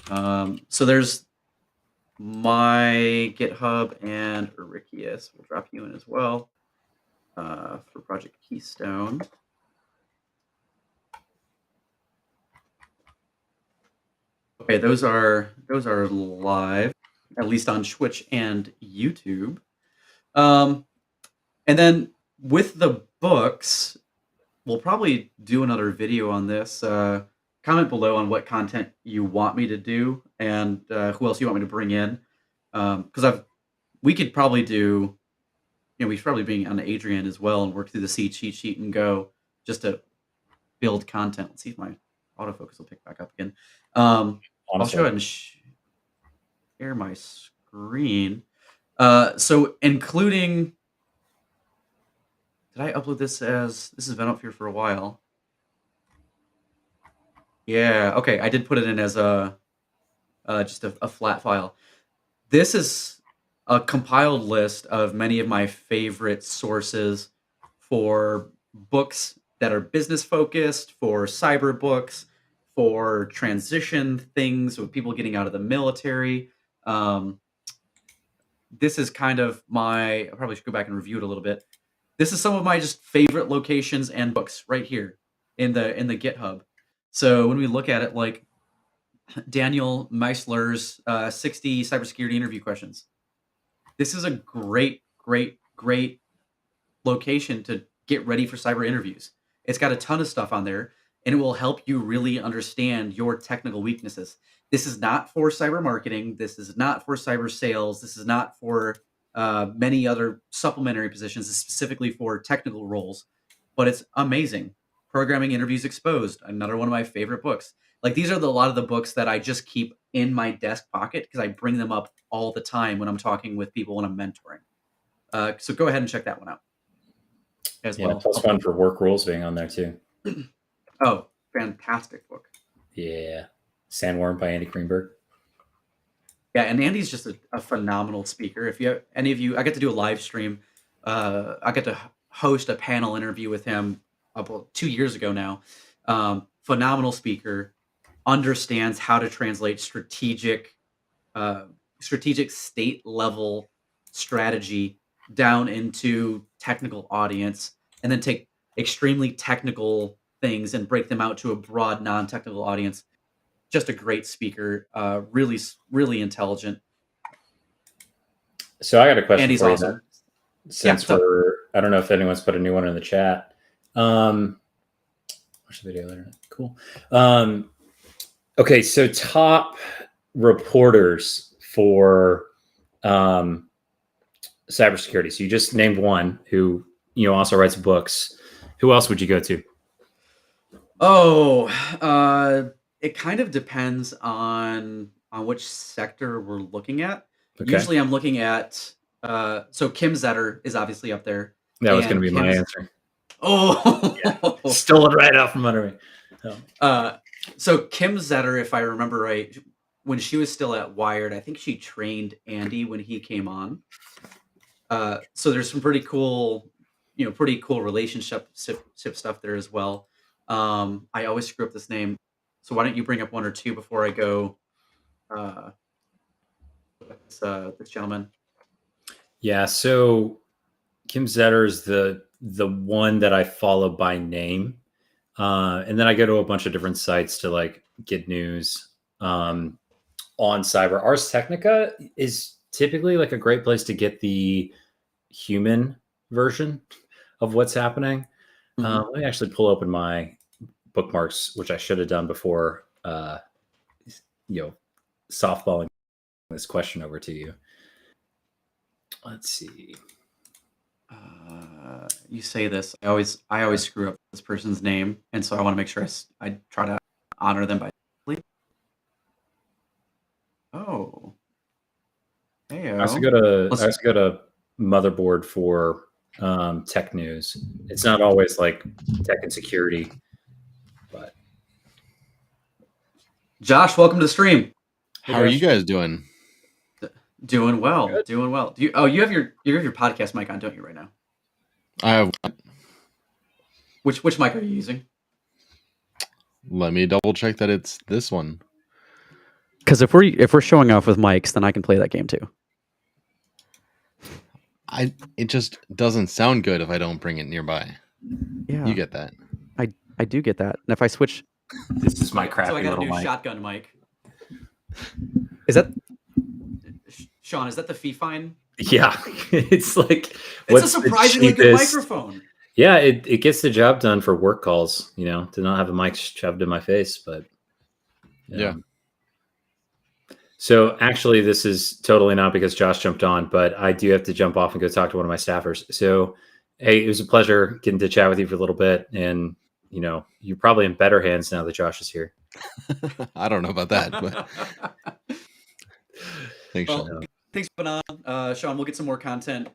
LinkedIn. So there's my GitHub and Erikius. We'll drop you in as well for Project Keystone. Okay, those are live, at least on Twitch and YouTube. And then with the books, we'll probably do another video on this. Comment below on what content you want me to do and who else you want me to bring in. Because we could probably do, we should probably bring on Adrian as well and work through the cheat sheet and go just to build content. Let's see if my autofocus will pick back up again. I'll Honestly. go ahead and share my screen. So including, did I upload this this has been up here for a while. Yeah, okay, I did put it in as a just a flat file. This is a compiled list of many of my favorite sources for books that are business focused, for cyber books, for transition things with people getting out of the military. This is kind of I probably should go back and review it a little bit. This is some of my just favorite locations and books right here in the GitHub. So when we look at it, like Daniel Meisler's 60 cybersecurity interview questions. This is a great location to get ready for cyber interviews. It's got a ton of stuff on there, and it will help you really understand your technical weaknesses. This is not for cyber marketing. This is not for cyber sales. This is not for many other supplementary positions. It's specifically for technical roles, but it's amazing. Programming Interviews Exposed, another one of my favorite books. Like these are a lot of the books that I just keep in my desk pocket because I bring them up all the time when I'm talking with people when I'm mentoring. So go ahead and check that one out as well. Plus one for work rules being on there too. Oh, fantastic book. Yeah. Sandworm by Andy Greenberg. Yeah, and Andy's just a phenomenal speaker. If you have, any of you, I get to do a live stream. I get to host a panel interview with him about 2 years ago now. Phenomenal speaker, understands how to translate strategic state level strategy down into technical audience, and then take extremely technical things and break them out to a broad non-technical audience. Just a great speaker, really intelligent. So I got a question Andy's for you awesome. then. Since I don't know if anyone's put a new one in the chat. Watch the video later. Cool. Okay, so top reporters for cybersecurity. So you just named one who also writes books. Who else would you go to? Oh, it kind of depends on which sector we're looking at. Okay. Usually, I'm looking at so Kim Zetter is obviously up there. That was going to be my answer. Oh, yeah, stole it right out from under me. Oh. So Kim Zetter, if I remember right, when she was still at Wired, I think she trained Andy when he came on. So there's some pretty cool relationship stuff there as well. I always screw up this name, so why don't you bring up one or two before I go? This gentleman. Yeah, so Kim Zetter is the one that I follow by name, and then I go to a bunch of different sites to like get news on cyber. Ars Technica is typically like a great place to get the human version of what's happening. Let me actually pull open my bookmarks, which I should have done before softballing this question over to you. Let's see. You say this. I always screw up this person's name, and so I want to make sure I try to honor them by. Oh. Hey-o. I also go to Motherboard for tech news. It's not always like tech and security, but Josh, welcome to the stream. Hey, How are you Josh. guys doing? Doing well. Good. Doing well. Do you have your podcast mic on, don't you, right now? I have. Which mic are you using? Let me double check that it's this one. Because if we're showing off with mics, then I can play that game too. It just doesn't sound good if I don't bring it nearby. Yeah, You get that? I do get that. And if I switch, This is my crappy So I got a little new mic. shotgun mic. is that Sean, is that the Fifine? Yeah, it's like It's a surprisingly good microphone. Yeah, it gets the job done for work calls. To not have a mic shoved in my face, but Yeah. So actually, this is totally not because Josh jumped on, but I do have to jump off and go talk to one of my staffers. So, hey, it was a pleasure getting to chat with you for a little bit, and you're probably in better hands now that Josh is here. I don't know about that, but thanks, Well, Sean. thanks for being on, Sean. We'll get some more content,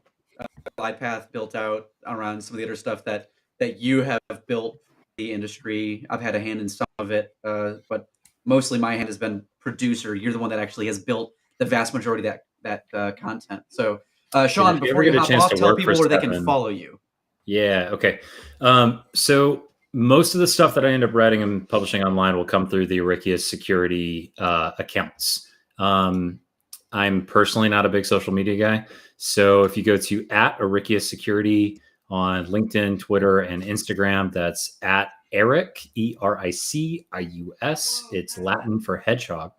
glide path built out around some of the other stuff that you have built for the industry. I've had a hand in some of it, but mostly my hand has been producer. You're the one that actually has built the vast majority of that content. So, Sean, if you before ever you get a hop chance off, to tell work people for where they can Stefan. follow you. Yeah. Okay. So most of the stuff that I end up writing and publishing online will come through the Arikia's security accounts. I'm personally not a big social media guy. So if you go to @Arikia Security on LinkedIn, Twitter, and Instagram, that's @Eric, ERICIUS. It's Latin for hedgehog.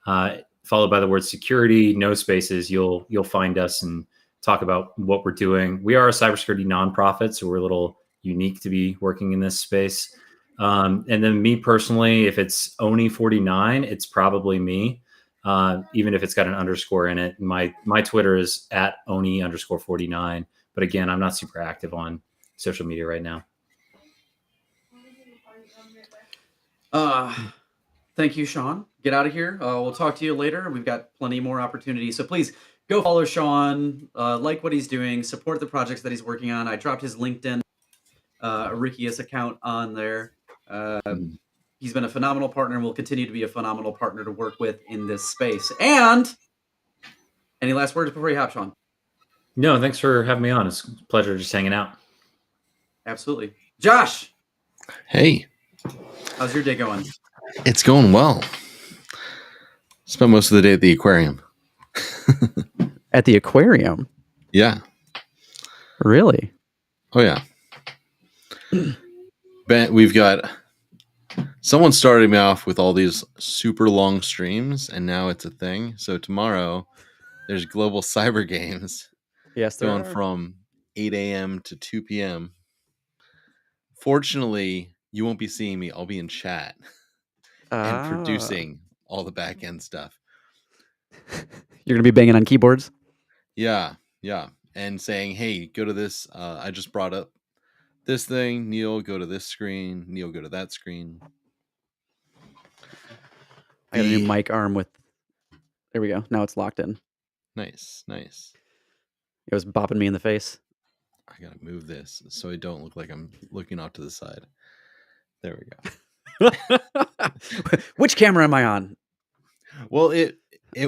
Followed by the word security, no spaces. You'll find us and talk about what we're doing. We are a cybersecurity nonprofit, so we're a little unique to be working in this space. And then me personally, if it's Oni49, it's probably me. Even if it's got an underscore in it. My Twitter is @Oni_49. But again, I'm not super active on social media right now. Thank you, Sean. Get out of here. We'll talk to you later. We've got plenty more opportunities. So please go follow Sean, like what he's doing, support the projects that he's working on. I dropped his LinkedIn Arikia's account on there. He's been a phenomenal partner and will continue to be a phenomenal partner to work with in this space. And any last words before you hop, Sean? No, thanks for having me on. It's a pleasure just hanging out. Absolutely. Josh, Hey, how's your day going? it's going well. Spent most of the day at the aquarium. at the aquarium? Yeah. Really? Oh yeah. We've got someone started me off with all these super long streams, and now it's a thing. So tomorrow there's global cyber games. Yes, going from 8 a.m. to 2 p.m. Fortunately, you won't be seeing me. I'll be in chat and producing all the back end stuff. You're gonna be banging on keyboards? Yeah. And saying, hey, go to this. I just brought up this thing. Neil, go to this screen. Neil, go to that screen. I got a new mic arm with. There we go. Now it's locked in. Nice. It was bopping me in the face. I gotta move this so I don't look like I'm looking off to the side. There we go. Which camera am I on? Well, it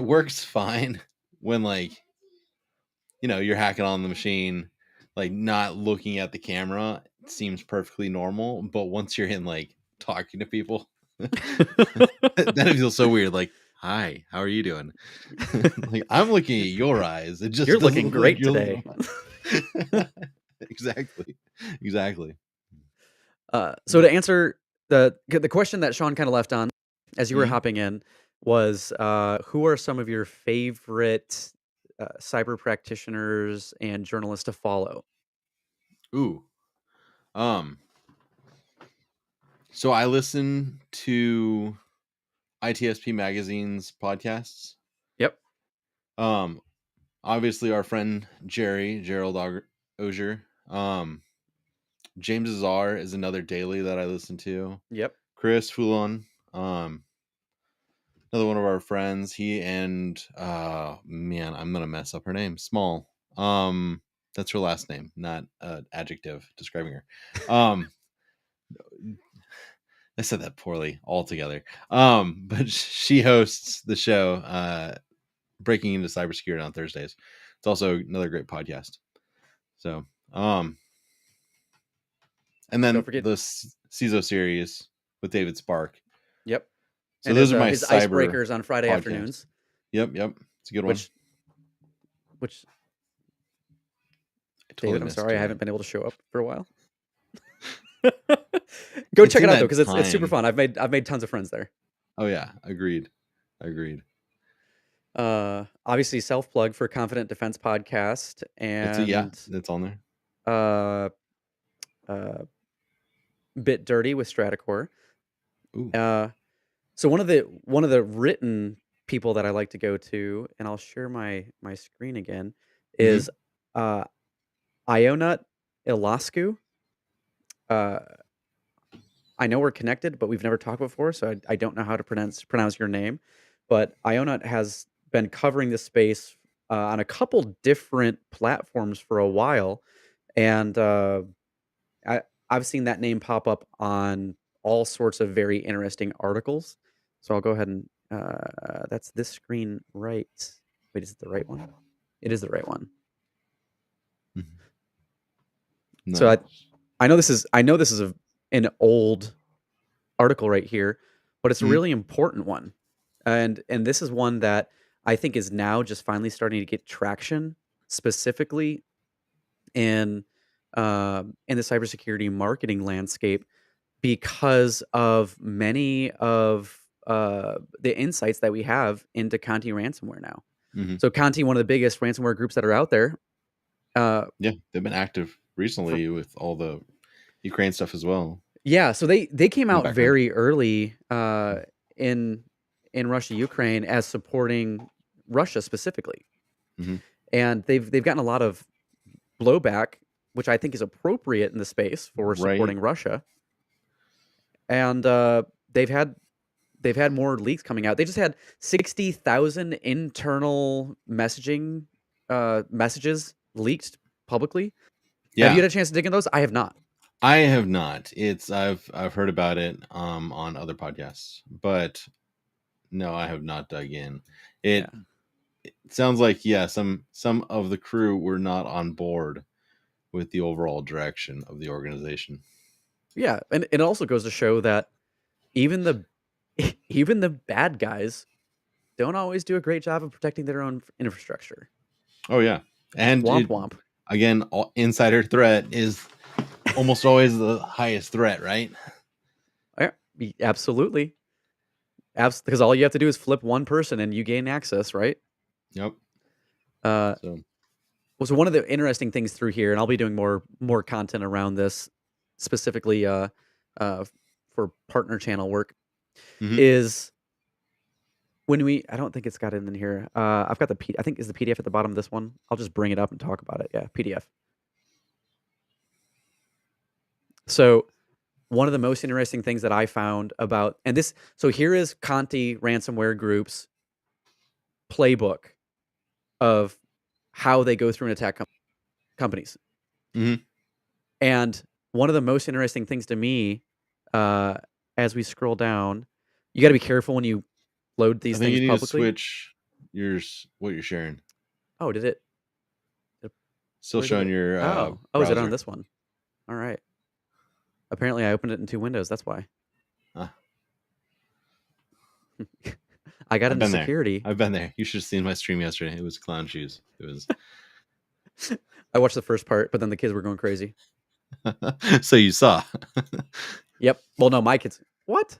works fine when you're hacking on the machine, not looking at the camera. It seems perfectly normal, but once you're in talking to people, then it feels so weird. Hi, how are you doing? I'm looking at your eyes. It just You're looking great today. Exactly. So to answer the question that Sean kind of left on as you were Mhm. hopping in was, who are some of your favorite cyber practitioners and journalists to follow? Ooh. So I listen to ITSP Magazine's podcasts. Yep. Obviously our friend Gerald Auger. James Azar is another daily that I listen to. Yep. Chris Foulon, another one of our friends. He and man, I'm gonna mess up her name. Small. That's her last name, not adjective describing her. I said that poorly altogether. But she hosts the show, Breaking into Cybersecurity on Thursdays. It's also another great podcast. So, and then Don't forget. the CISO series with David Spark. Yep. So And those are my his cyber icebreakers on Friday podcasts. afternoons. Yep. It's a good one. Which I totally David, I'm missed sorry I doing haven't it. been able to show up for a while. Go It's check in it out though, that because it's super time. fun. I've made tons of friends there. Oh yeah, agreed. Obviously self plug for Confident Defense Podcast and It's on there. uh Bit Dirty with Stratacore. Ooh. So one of the written people that I like to go to, and I'll share my screen again, is Ionut Ilascu. I know we're connected, but we've never talked before, so I don't know how to pronounce your name. But Ionut has been covering this space on a couple different platforms for a while, and I've seen that name pop up on all sorts of very interesting articles. So I'll go ahead and that's this screen, right? Wait, is it the right one? It is the right one. No. So I know this is an old article right here, but it's a really important one, and this is one that I think is now just finally starting to get traction, specifically in the cybersecurity marketing landscape, because of many of the insights that we have into Conti ransomware now. So Conti, one of the biggest ransomware groups that are out there. Yeah, they've been active recently with all the Ukraine stuff as well. Yeah, so they came out very early in Russia, Ukraine, as supporting Russia specifically, and they've gotten a lot of blowback, which I think is appropriate in the space for supporting Russia. And they've had more leaks coming out. They just had 60,000 internal messaging messages leaked publicly. Yeah. Have you had a chance to dig in those? I have not. I have not. I've heard about it on other podcasts, but no, I have not dug in. It sounds like some of the crew were not on board with the overall direction of the organization. Yeah, and it also goes to show that even the bad guys don't always do a great job of protecting their own infrastructure. Oh yeah, and womp womp. Again, insider threat is almost always the highest threat, right? Absolutely. Because all you have to do is flip one person and you gain access, right? Yep. So one of the interesting things through here, and I'll be doing more content around this specifically for partner channel work, is when I don't think it's got it in here. I've got I think is the PDF at the bottom of this one. I'll just bring it up and talk about it. Yeah, PDF. So one of the most interesting things that I found about, and this, so here is Conti ransomware group's playbook of how they go through and attack companies. And one of the most interesting things to me, as we scroll down, you got to be careful when you load these things you need publicly. to switch what you're sharing. Oh, did it? Still showing your oh, is it on this one? All right. Apparently, I opened it in two windows. That's why. I got into security. I've been there. You should have seen my stream yesterday. It was clown shoes. It was. I watched the first part, but then the kids were going crazy. So you saw. Yep. Well, no, my kids. What?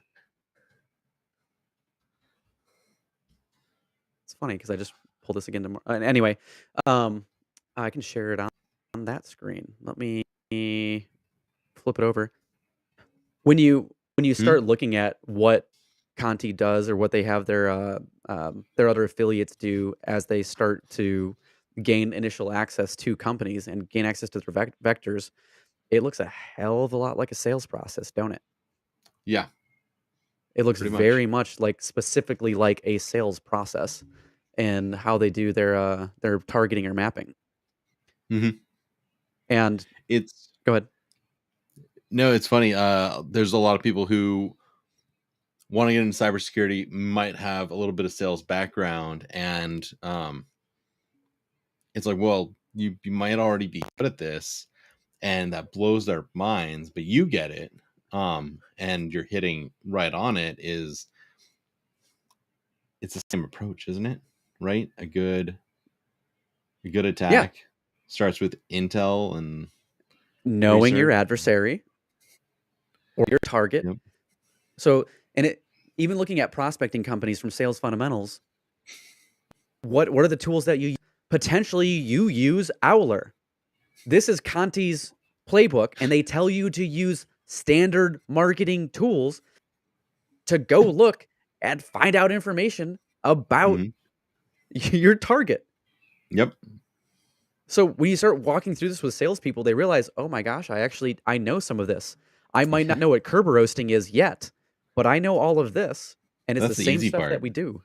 It's funny because I just pulled this again tomorrow. Anyway, I can share it on that screen. Let me flip it over. When you start looking at what Conti does, or what they have their other affiliates do as they start to gain initial access to companies and gain access to their vectors, it looks a hell of a lot like a sales process, don't it? Yeah. It looks very much like, specifically like a sales process, and how they do their targeting or mapping. And it's go ahead. No, it's funny. There's a lot of people who want to get into cybersecurity, might have a little bit of sales background, and it's like, well, you might already be good at this, and that blows their minds, but you get it, and you're hitting right on it. It's the same approach, isn't it? Right? A good attack starts with intel and knowing your research. adversary or your target. Yep. So, and even looking at prospecting companies from sales fundamentals, what are the tools that you potentially use? Owler. This is Conti's playbook, and they tell you to use standard marketing tools to go look and find out information about your target. Yep. So when you start walking through this with salespeople, they realize, oh my gosh, I know some of this. I might not know what Kerber roasting is yet, but I know all of this, and it's That's the the same easy stuff part. that we do.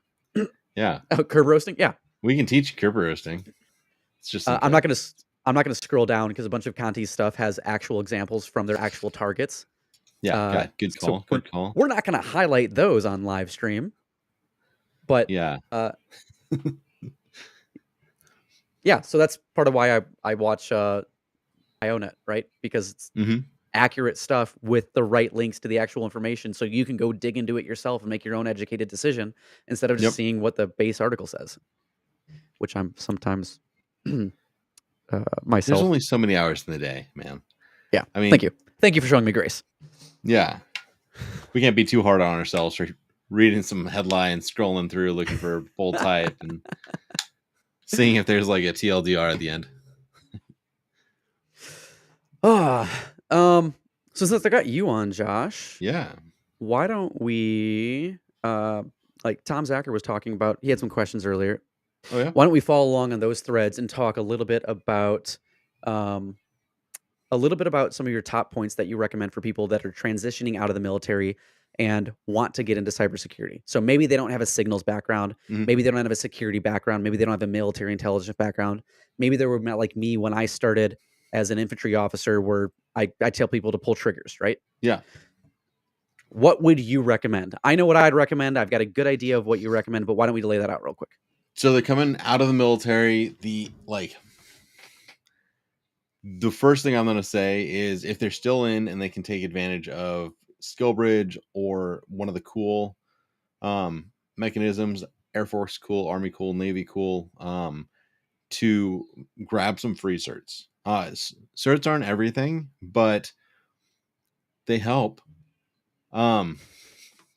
Yeah. Kerber roasting, yeah. We can teach Kerber roasting. It's just I'm not gonna scroll down because a bunch of Conti's stuff has actual examples from their actual targets. Yeah, good call. So Good call. We're not gonna highlight those on live stream, but Yeah. Yeah, so that's part of why I watch I own it, right? Because it's accurate stuff with the right links to the actual information, so you can go dig into it yourself and make your own educated decision instead of just seeing what the base article says, which I'm sometimes myself. There's only so many hours in the day, man. Yeah, I mean, thank you for showing me grace. Yeah, we can't be too hard on ourselves for reading some headlines, scrolling through, looking for bold type, and seeing if there's like a TLDR at the end. So since I got you on, Josh, Yeah, why don't we like Tom Zacher was talking about, he had some questions earlier. Oh yeah. Why don't we follow along on those threads and talk a little bit about some of your top points that you recommend for people that are transitioning out of the military and want to get into cybersecurity. So maybe they don't have a signals background, maybe they don't have a security background, maybe they don't have a military intelligence background. Maybe they were like me when I started as an infantry officer, where I tell people to pull triggers, right? Yeah. What would you recommend? I know what I'd recommend. I've got a good idea of what you recommend, but why don't we lay that out real quick? So they're coming out of the military. The first thing I'm going to say is, if they're still in and they can take advantage of SkillBridge or one of the cool mechanisms, Air Force cool, Army cool, Navy cool, to grab some free certs. Certs aren't everything, but they help. They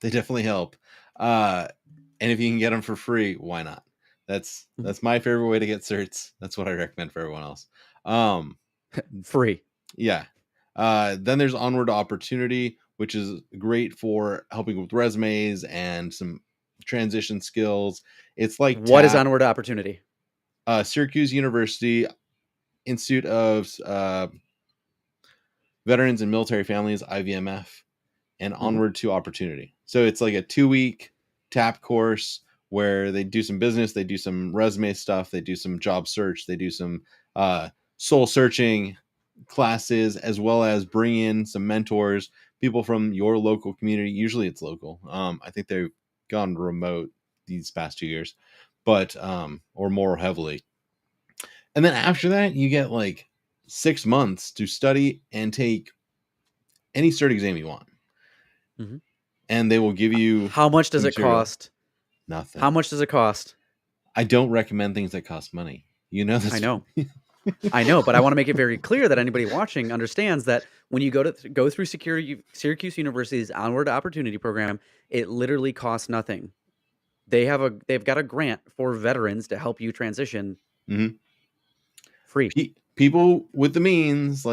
definitely help. And if you can get them for free, why not? That's my favorite way to get certs. That's what I recommend for everyone else. Free. Yeah. Then there's Onward to Opportunity, which is great for helping with resumes and some transition skills. It's like, what is Onward to Opportunity? Syracuse University Institute of Veterans and Military Families, IVMF, and Onward to Opportunity. So it's like a 2-week TAP course where they do some business, they do some resume stuff, they do some job search, they do some soul searching classes, as well as bring in some mentors, people from your local community. Usually it's local. I think they've gone remote these past 2 years, but or more heavily. And then after that, you get like 6 months to study and take any cert exam you want. And they will give you... How much does it cost? Nothing. How much does it cost? I don't recommend things that cost money. You know this. I know. I know, but I want to make it very clear that anybody watching understands that when you go through Syracuse University's Onward to Opportunity program, it literally costs nothing. They've got a grant for veterans to help you transition. Free. People with the means,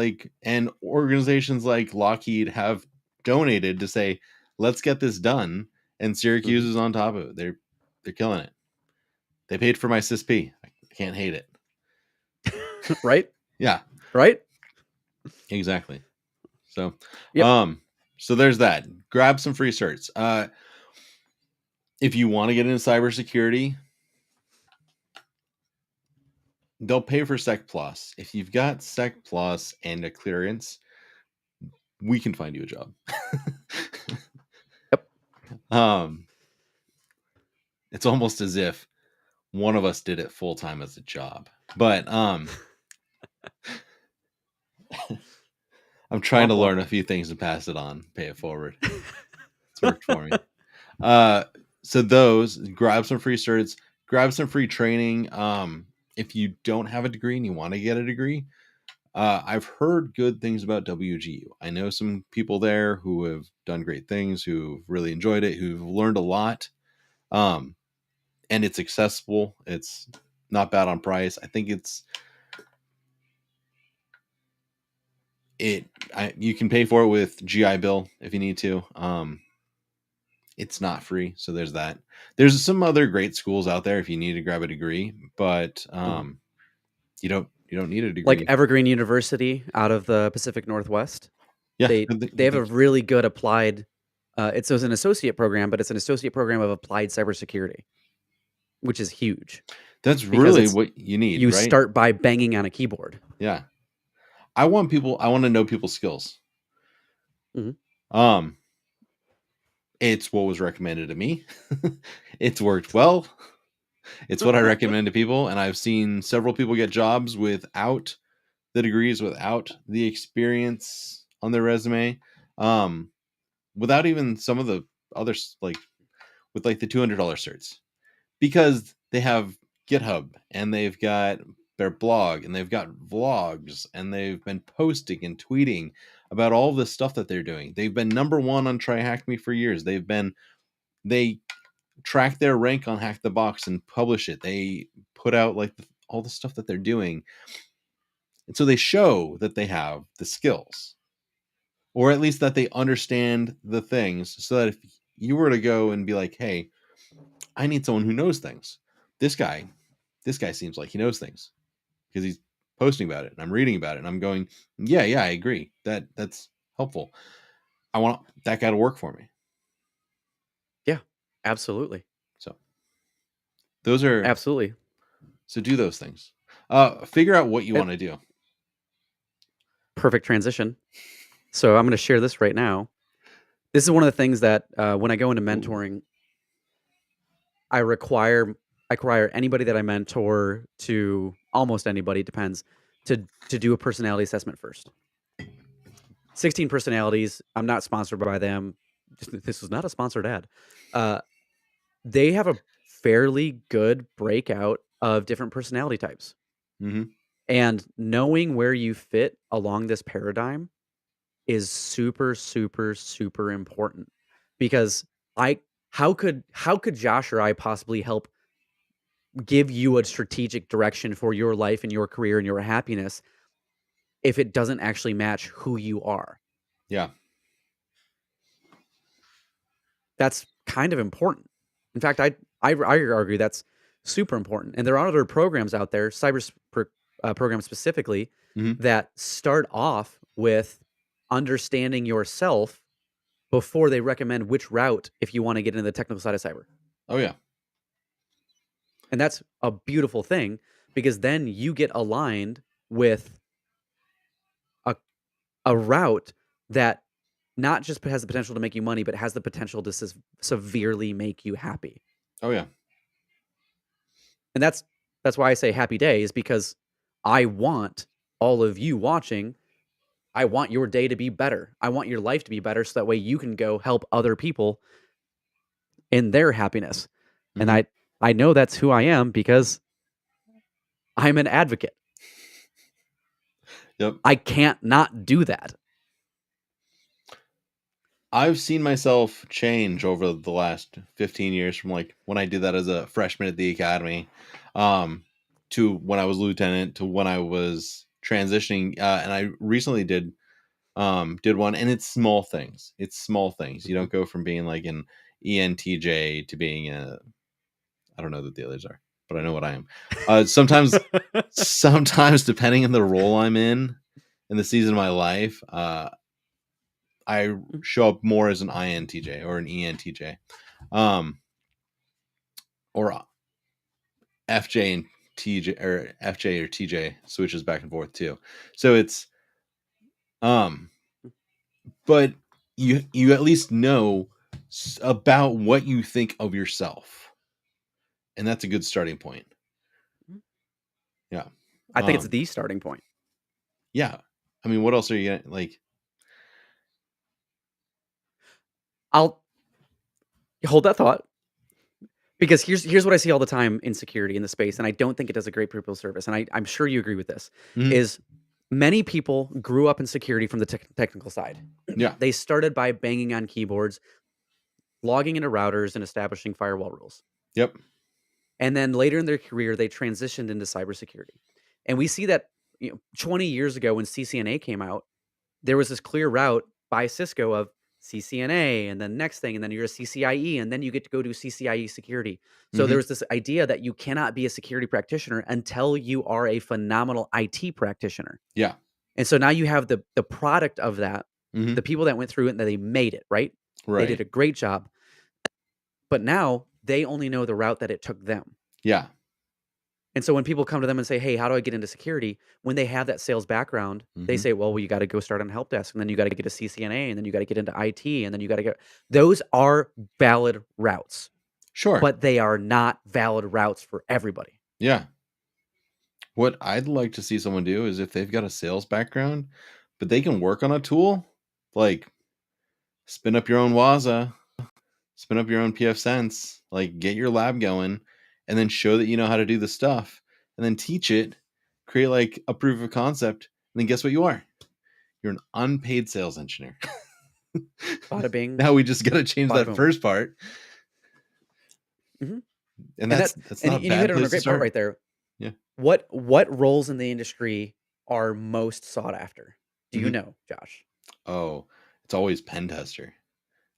and organizations like Lockheed, have donated to say, let's get this done. And Syracuse is on top of it. They're killing it. They paid for my CISP. I can't hate it. Right? Yeah. Right? Exactly. So, so there's that. Grab some free certs. If you want to get into cybersecurity, they'll pay for Sec Plus. If you've got Sec Plus and a clearance, we can find you a job. It's almost as if one of us did it full time as a job. But I'm trying to learn a few things and pass it on, pay it forward. It's worked for me. So those, grab some free certs, grab some free training. If you don't have a degree and you want to get a degree, I've heard good things about WGU. I know some people there who have done great things, who've really enjoyed it, who've learned a lot. And it's accessible. It's not bad on price. I think you can pay for it with GI Bill if you need to. It's not free, so there's that. There's some other great schools out there if you need to grab a degree, but you don't need a degree. Like Evergreen University out of the Pacific Northwest. Yeah, they have a really good applied. It's an associate program, but it's an associate program of applied cybersecurity, which is huge. That's really what you need. You right? start by banging on a keyboard. Yeah, I want to know people's skills. Mm-hmm. It's what was recommended to me. It's worked well. It's what I recommend to people, and I've seen several people get jobs without the degrees, without the experience on their resume, without even some of the others, like with like the $200 certs, because they have GitHub and they've got their blog and they've got vlogs and they've been posting and tweeting about all the stuff that they're doing. They've been number one on Try Hack Me for years. They track their rank on Hack the Box and publish it. They put out like all the stuff that they're doing. And so they show that they have the skills, or at least that they understand the things, so that if you were to go and be like, hey, I need someone who knows things. This guy seems like he knows things because he's posting about it and I'm reading about it and I'm going, yeah, I agree. That's helpful. I want that guy to work for me. Yeah, absolutely. So those are absolutely. So do those things. Figure out what you want to do. Perfect transition. So I'm going to share this right now. This is one of the things that when I go into mentoring, I require anybody that I mentor, to almost anybody, depends, to do a personality assessment first. 16 personalities. I'm not sponsored by them. This is not a sponsored ad. They have a fairly good breakout of different personality types. Mm-hmm. And knowing where you fit along this paradigm is super, super, super important, because how could Josh or I possibly help give you a strategic direction for your life and your career and your happiness if it doesn't actually match who you are? Yeah. That's kind of important. In fact, I argue that's super important. And there are other programs out there, programs specifically, that start off with understanding yourself before they recommend which route if you want to get into the technical side of cyber. Oh, yeah. And that's a beautiful thing, because then you get aligned with a route that not just has the potential to make you money, but has the potential to severely make you happy. Oh, yeah. And that's why I say happy day, is because I want all of you watching, I want your day to be better. I want your life to be better, so that way you can go help other people in their happiness. Mm-hmm. And I know that's who I am, because I'm an advocate. Yep. I can't not do that. I've seen myself change over the last 15 years, from like when I did that as a freshman at the academy, to when I was lieutenant, to when I was transitioning. And I recently did one, and it's small things. You don't go from being like an ENTJ to being I don't know what the others are, but I know what I am. Sometimes depending on the role I'm in the season of my life, I show up more as an INTJ or an ENTJ, or FJ and TJ, or FJ or TJ switches back and forth too. So it's, but you at least know about what you think of yourself, and that's a good starting point. Yeah, I think it's the starting point. yeah. I mean, what else are you gonna like? I'll hold that thought, because here's what I see all the time in security in the space, and I don't think it does a great people service, and I'm sure you agree with this, Mhm. is many people grew up in security from the technical side. Yeah, They started by banging on keyboards, logging into routers, and establishing firewall rules. yep, And then later in their career, they transitioned into cybersecurity. And we see that 20 years ago when CCNA came out, there was this clear route by Cisco of CCNA, and then next thing, and then you're a CCIE, and then you get to go do CCIE security. So Mhm. there was this idea that you cannot be a security practitioner until you are a phenomenal IT practitioner. yeah, And so now you have the product of that, Mhm. the people that went through it and they made it, right? They did right, a great job. But now they only know the route that it took them. yeah, And so when people come to them and say, "Hey, how do I get into security?" When they have that sales background, they Mhm. say, "Well, you got to go start on help desk, and then you got to get a CCNA, and then you got to get into IT, and then you got to get." Those are valid routes, sure, but they are not valid routes for everybody. yeah. What I'd like to see someone do is if they've got a sales background, but they can work on a tool, like spin up your own Waza, spin up your own pfSense, like get your lab going, and then show that you know how to do the stuff, and then teach it, create like a proof of concept, and then guess what you are? You're an unpaid sales engineer. Bada bing, Now we just got to change bada that boom. first part, Mhm. and And that's and not a you bad hit it on place a to great part start. right there. Yeah. What roles in the industry are most sought after? Do you Mhm. know, Josh? Oh, it's always pen tester.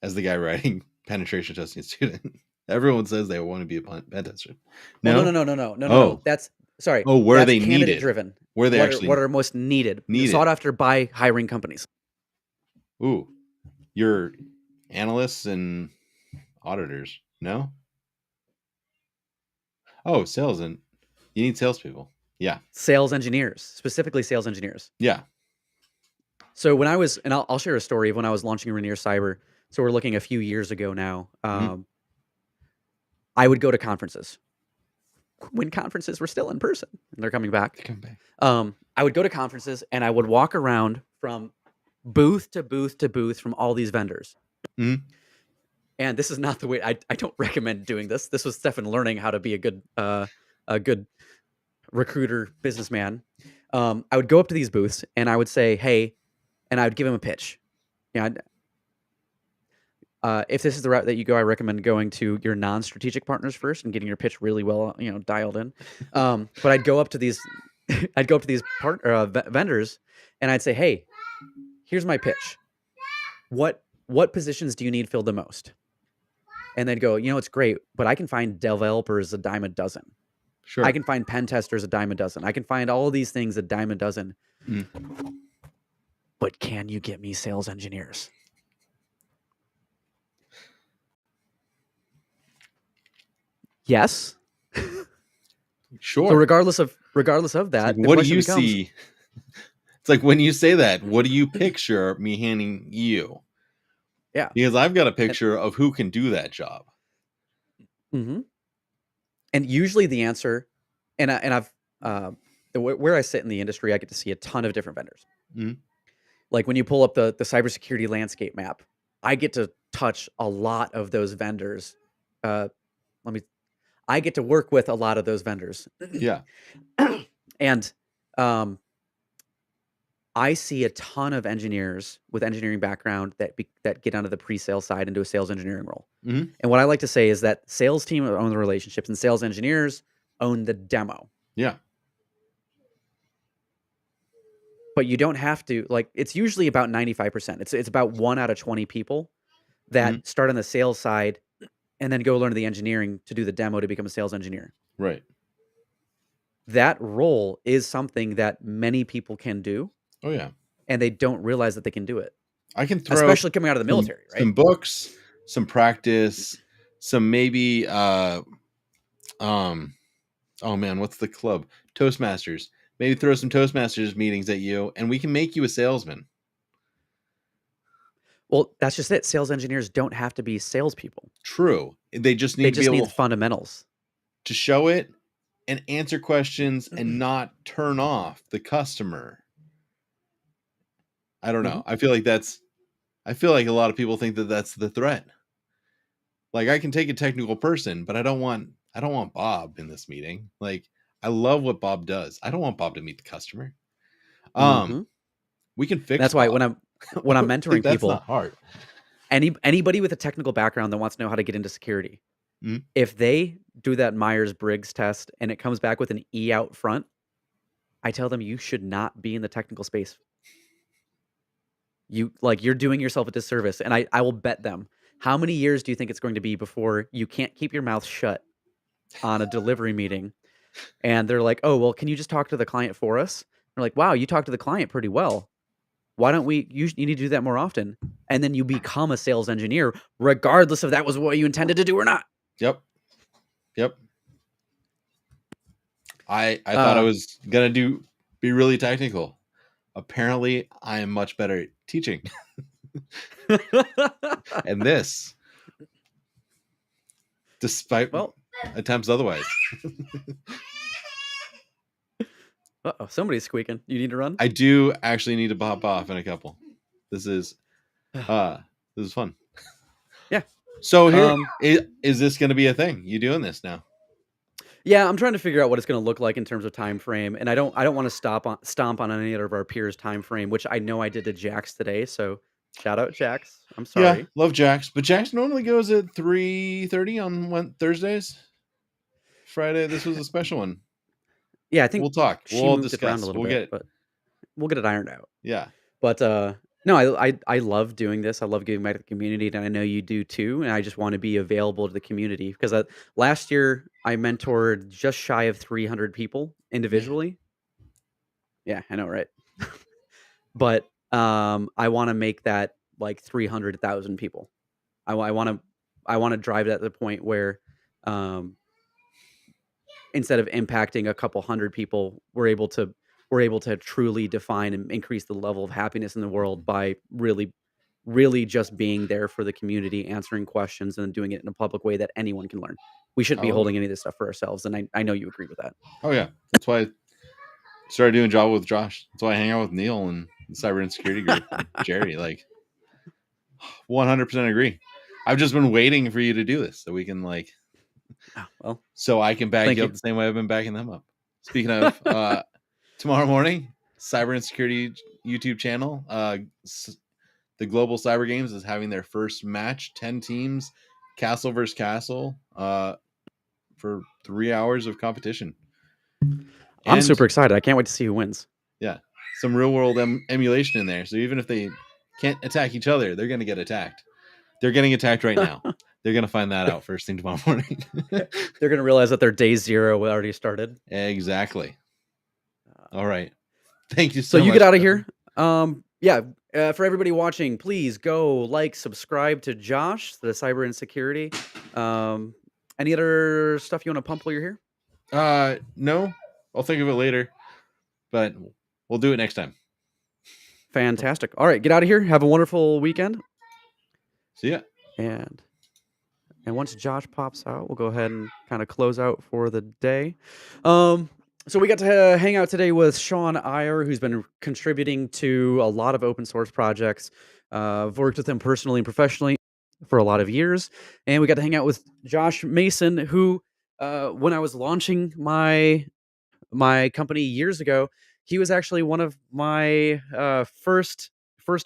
As the guy writing penetration testing student, everyone says they want to be a pen tester. Oh, no, No. no, no, no, no, no, no, no. Oh, That's sorry. oh, where are That's they candidate needed? driven. Where they What actually are most needed, needed? sought after by hiring companies? Ooh, your analysts and auditors. No. Oh, sales and you need salespeople. Yeah, Sales engineers, specifically sales engineers. yeah. So when I was, and I'll share a story of when I was launching Rainier Cyber. So we're looking a few years ago now. Mhm. I would go to conferences when conferences were still in person, and they're coming back. Come back. I would go to conferences and I would walk around from booth to booth to booth from all these vendors. Mhm. And this is not the way. I don't recommend doing this. This was Stefan learning how to be a good recruiter businessman. I would go up to these booths and I would say, "Hey," and I would give him a pitch. Yeah, if this is the route that you go, I recommend going to your non-strategic partners first and getting your pitch really well, dialed in. But I'd go up to these, I'd go up to these vendors, and I'd say, "Hey, here's my pitch. What positions do you need filled the most?" And they'd go, "It's great, but I can find developers a dime a dozen. Sure. I can find pen testers a dime a dozen. I can find all of these things a dime a dozen. Mhm. But can you get me sales engineers?" Yes. Sure. So regardless of It's like, that, the what do question you becomes, see? It's like when you say that, what do you picture me handing you? yeah. Because I've got a picture of who can do that job. Mm-hmm. And usually the answer, and I've where I sit in the industry, I get to see a ton of different vendors. Mhm. Like when you pull up the cybersecurity landscape map, I get to touch a lot of those vendors. Uh, I get to work with a lot of those vendors, Yeah. and I see a ton of engineers with engineering background that get onto the pre-sale side into a sales engineering role. Mhm. And what I like to say is that sales team own the relationships and sales engineers own the demo. Yeah. But you don't have to, like, it's usually about 95%. It's about 1 out of 20 people that Mhm. start on the sales side and then go learn the engineering to do the demo to become a sales engineer. Right. That role is something that many people can do, Oh yeah. and they don't realize that they can do it, I can throw especially coming out of the military, right? some books, some practice, some maybe oh man, what's the club? Toastmasters. Maybe throw some Toastmasters meetings at you and we can make you a salesman. Well, that's just it. Sales engineers don't have to be salespeople. True. They just They need to be just need able the fundamentals. to show it and answer questions Mm-hmm. and not turn off the customer. I don't know. Mm-hmm. I feel like a lot of people think that that's the threat. Like, I can take a technical person, but I don't want Bob in this meeting. Like, I love what Bob does. I don't want Bob to meet the customer. Mm-hmm. We can fix That's why Bob. when I'm Like, mentoring that's people, not hard. anybody with a technical background that wants to know how to get into security, Mhm. if they do that Myers-Briggs test and it comes back with an E out front, I tell them you should not be in the technical space. You're doing yourself a disservice, and I will bet them. How many years do you think it's going to be before you can't keep your mouth shut on a delivery meeting? And they're like, "Oh, well, can you just talk to the client for us?" They're like, "Wow, you talk to the client pretty well. Why don't we? You need to do that more often." And then you become a sales engineer, regardless if that was what you intended to do or not. Yep. I thought I was gonna be really technical. Apparently, I am much better at teaching. And this, despite Well, attempts otherwise. somebody's squeaking. You need to run? I do actually need to pop off in a couple. This is fun. Yeah. So here, is this going to be a thing? You doing this now? Yeah, I'm trying to figure out what it's going to look like in terms of time frame, and I don't want to stomp on any of our peers' time frame, which I know I did to Jax today. So shout out Jax. I'm sorry. Yeah, love Jax, but Jax normally goes at 3:30 on Thursdays. Friday, this was a special one. Yeah, I think We'll talk. she We'll moved it around discuss. a little We'll bit, get but we'll get it ironed out. yeah. But no, I love doing this. I love giving back to the community, and I know you do too. And I just want to be available to the community because last year I mentored just shy of 300 people individually. Yeah, I know, right? But I want to make that like 300,000 people. I want to drive it at the point where um, instead of impacting a couple hundred people, we're able to truly define and increase the level of happiness in the world by really just being there for the community, answering questions, and doing it in a public way that anyone can learn. We shouldn't be holding any of this stuff for ourselves, and I know you agree with that. Oh yeah, that's why I started doing Java with Josh. That's why I hang out with Neil and the cyber insecurity group. And Jerry, like 100% agree. I've just been waiting for you to do this so we can so I can back you up the same way I've been backing them up. Speaking of, tomorrow morning, cyber insecurity YouTube channel, the Global Cyber Games is having their first match, 10 teams, castle versus castle, for 3 hours of competition. I'm super excited. I can't wait to see who wins. Yeah, some real world emulation in there. So even if they can't attack each other, they're going to get attacked. They're getting attacked right now. They're going to find that out first thing tomorrow morning. They're going to realize that their day zero already started. Exactly. All right. Thank you so much. So you get out of here. For everybody watching, please go subscribe to Josh, the cyber insecurity. Any other stuff you want to pump while you're here? No. I'll think of it later, but we'll do it next time. Fantastic. All right, get out of here. Have a wonderful weekend. See ya. And once Josh pops out, we'll go ahead and kind of close out for the day. So we got to hang out today with Sean Eyre, who's been contributing to a lot of open source projects. I've worked with him personally and professionally for a lot of years. And we got to hang out with Josh Mason, who, when I was launching my company years ago, he was actually one of my first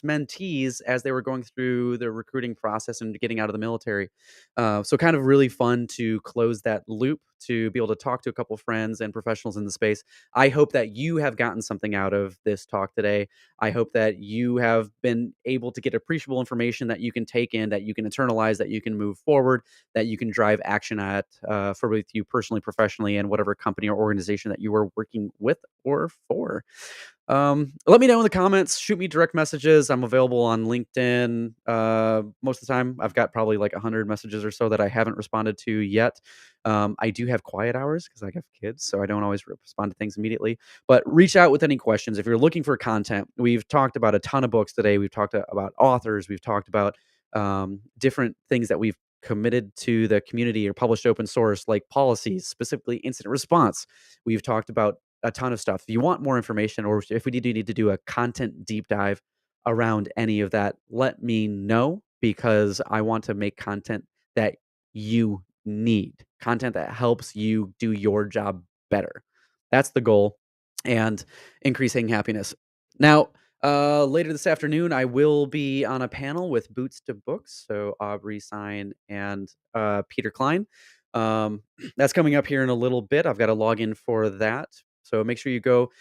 mentees as they were going through the recruiting process and getting out of the military. So kind of really fun to close that loop, to be able to talk to a couple friends and professionals in the space. I hope that you have gotten something out of this talk today. I hope that you have been able to get appreciable information that you can take in, that you can internalize, that you can move forward, that you can drive action at for both you personally, professionally, and whatever company or organization that you are working with or for. Let me know in the comments. Shoot me direct messages. I'm available on LinkedIn. Most of the time, I've got probably like 100 messages or so that I haven't responded to yet. I do have quiet hours because I have kids, so I don't always respond to things immediately. But reach out with any questions. If you're looking for content, we've talked about a ton of books today. We've talked about authors. We've talked about different things that we've committed to the community or published open source, like policies, specifically incident response. We've talked about a ton of stuff. If you want more information, or if we need to do a content deep dive around any of that, let me know, because I want to make content that you need, content that helps you do your job better. That's the goal, and increasing happiness. Now, later this afternoon, I will be on a panel with Boots to Books, so Aubrey Sign and Peter Klein. That's coming up here in a little bit. I've got to log in for that. So make sure you go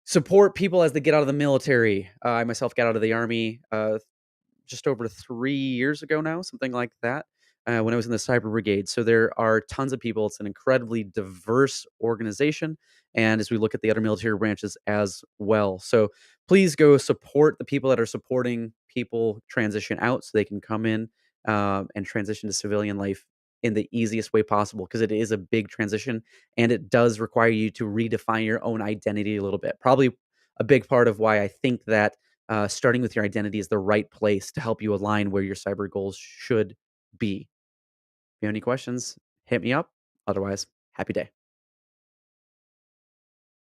support people as they get out of the military. I myself got out of the Army just over 3 years ago now, something like that, when I was in the cyber brigade. So there are tons of people. It's an incredibly diverse organization. And as we look at the other military branches as well. So please go support the people that are supporting people transition out so they can come in and transition to civilian life in the easiest way possible, because it is a big transition and it does require you to redefine your own identity a little bit. Probably a big part of why I think that starting with your identity is the right place to help you align where your cyber goals should be. If you have any questions, hit me up. Otherwise, happy day.